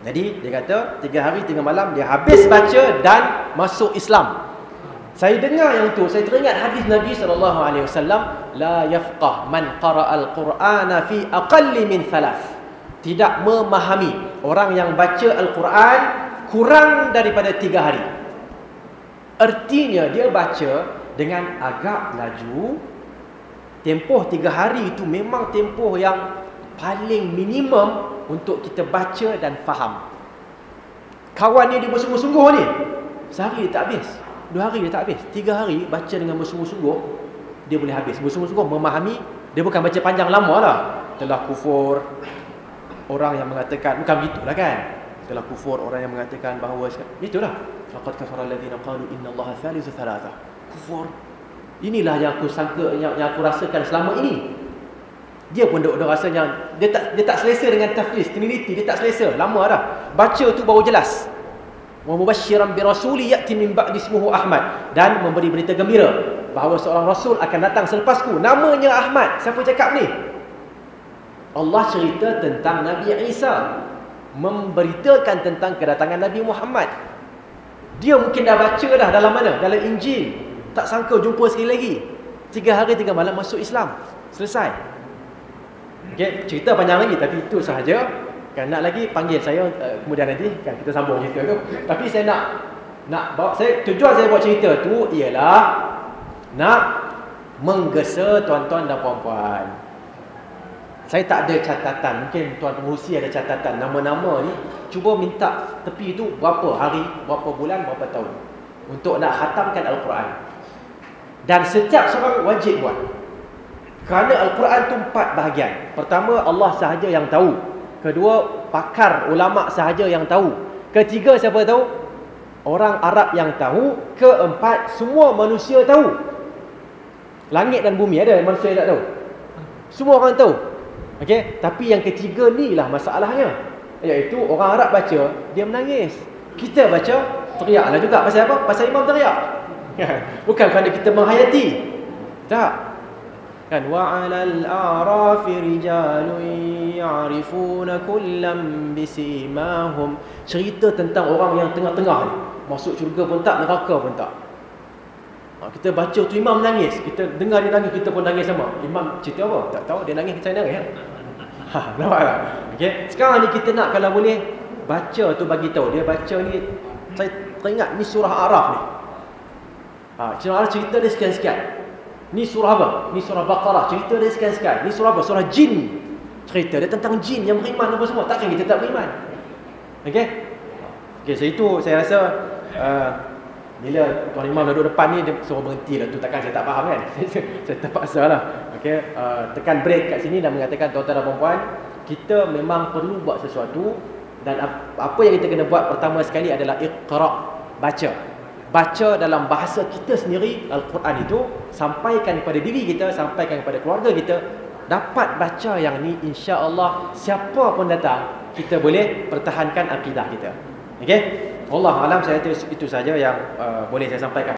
Jadi dia kata 3 hari 3 malam dia habis baca dan masuk Islam. Saya dengar yang tu, saya teringat hadis Nabi SAW, la yafqah man qara'al Qur'ana fi aqalli min thalath. Tidak memahami orang yang baca Al-Quran kurang daripada 3 hari. Artinya dia baca dengan agak laju. Tempoh 3 hari itu memang tempoh yang paling minimum untuk kita baca dan faham. Kawan ni dia bersungguh-sungguh ni, sehari dia tak habis, 2 hari dia tak habis, 3 hari baca dengan bersungguh-sungguh, dia boleh habis. Bersungguh-sungguh memahami. Dia bukan baca panjang lama lah. Telah kufur orang yang mengatakan, bukan begitulah kan. Telah kufur orang yang mengatakan bahawa itulah, laqad kafara alladhina qalu innallaha thalithu thalatha. Kufur. Inilah yang aku sangka, yang aku rasakan selama ini. Dia pun duk rasanya dia tak selesa dengan tafsir Trinity, dia tak selesa. Lama dah. Baca tu baru jelas. Wa mubasysyiran bi rasuli ya'ti min ba'di ismuhu Ahmad, dan memberi berita gembira bahawa seorang rasul akan datang selepasku, namanya Ahmad. Siapa cakap ni? Allah cerita tentang Nabi Isa. memberitakan tentang kedatangan Nabi Muhammad. Dia mungkin dah baca dah dalam mana? Dalam Injil. Tak sangka jumpa sekali lagi. 3 hari 3 malam masuk Islam. Selesai. Okay, cerita panjang lagi, tapi itu sahaja. Kan nak lagi panggil saya kemudian nanti kan kita sambung cerita tu. Tapi saya nak bawa, tujuan saya buat cerita tu ialah nak menggesa tuan-tuan dan puan-puan. Saya tak ada catatan, mungkin tuan pengurusi ada catatan nama-nama ni, cuba minta tepi tu berapa hari, berapa bulan, berapa tahun untuk nak khatamkan Al-Quran. Dan setiap seorang wajib buat. Kerana Al-Quran tu 4 bahagian. Pertama, Allah sahaja yang tahu. Kedua, pakar ulama sahaja yang tahu. Ketiga, siapa tahu? Orang Arab yang tahu. Keempat, semua manusia tahu. Langit dan bumi ada manusia yang tak tahu? Semua orang tahu. Okey, tapi yang ketiga ni lah masalahnya. Iaitu orang Arab baca, dia menangis. Kita baca, teriaklah juga. Pasal apa? Pasal imam teriak. Bukan kerana kita menghayati. Tak. Kan wa 'alal a'rafi rijalun ya'rifuna kullam bisimahum. Cerita tentang orang yang tengah-tengah ni. Masuk syurga pun tak, neraka pun tak. Kita baca tu imam nangis, kita dengar dia nangis, kita pun nangis sama. Imam cerita apa? Tak tahu, dia nangis, kita nangis kan. Nampak tak? Okey. Sekarang ni kita nak kalau boleh baca tu bagi tahu. Dia baca ni, saya teringat ni surah Araf ni. Surah Araf cerita dia sekian-sekian. Ni surah apa? Ni surah Baqarah, cerita dia sekian-sekian. Ni surah apa? Surah Jin. Cerita dia tentang jin yang beriman apa semua. Takkan kita tak beriman? Okey? Okey, so itu saya rasa bila tuan imam duduk depan ni, dia suruh berhenti lah tu. Takkan saya tak faham kan? Saya terpaksa lah. Okey, tekan break kat sini dan mengatakan tuan-tuan dan puan-puan, kita memang perlu buat sesuatu. Dan apa yang kita kena buat pertama sekali adalah iqra', baca. Baca dalam bahasa kita sendiri Al-Quran itu, sampaikan kepada diri kita, sampaikan kepada keluarga kita. Dapat baca yang ni, insya-Allah siapa pun datang, kita boleh pertahankan akidah kita. Okey? Allah alam, saya itu saja yang boleh saya sampaikan.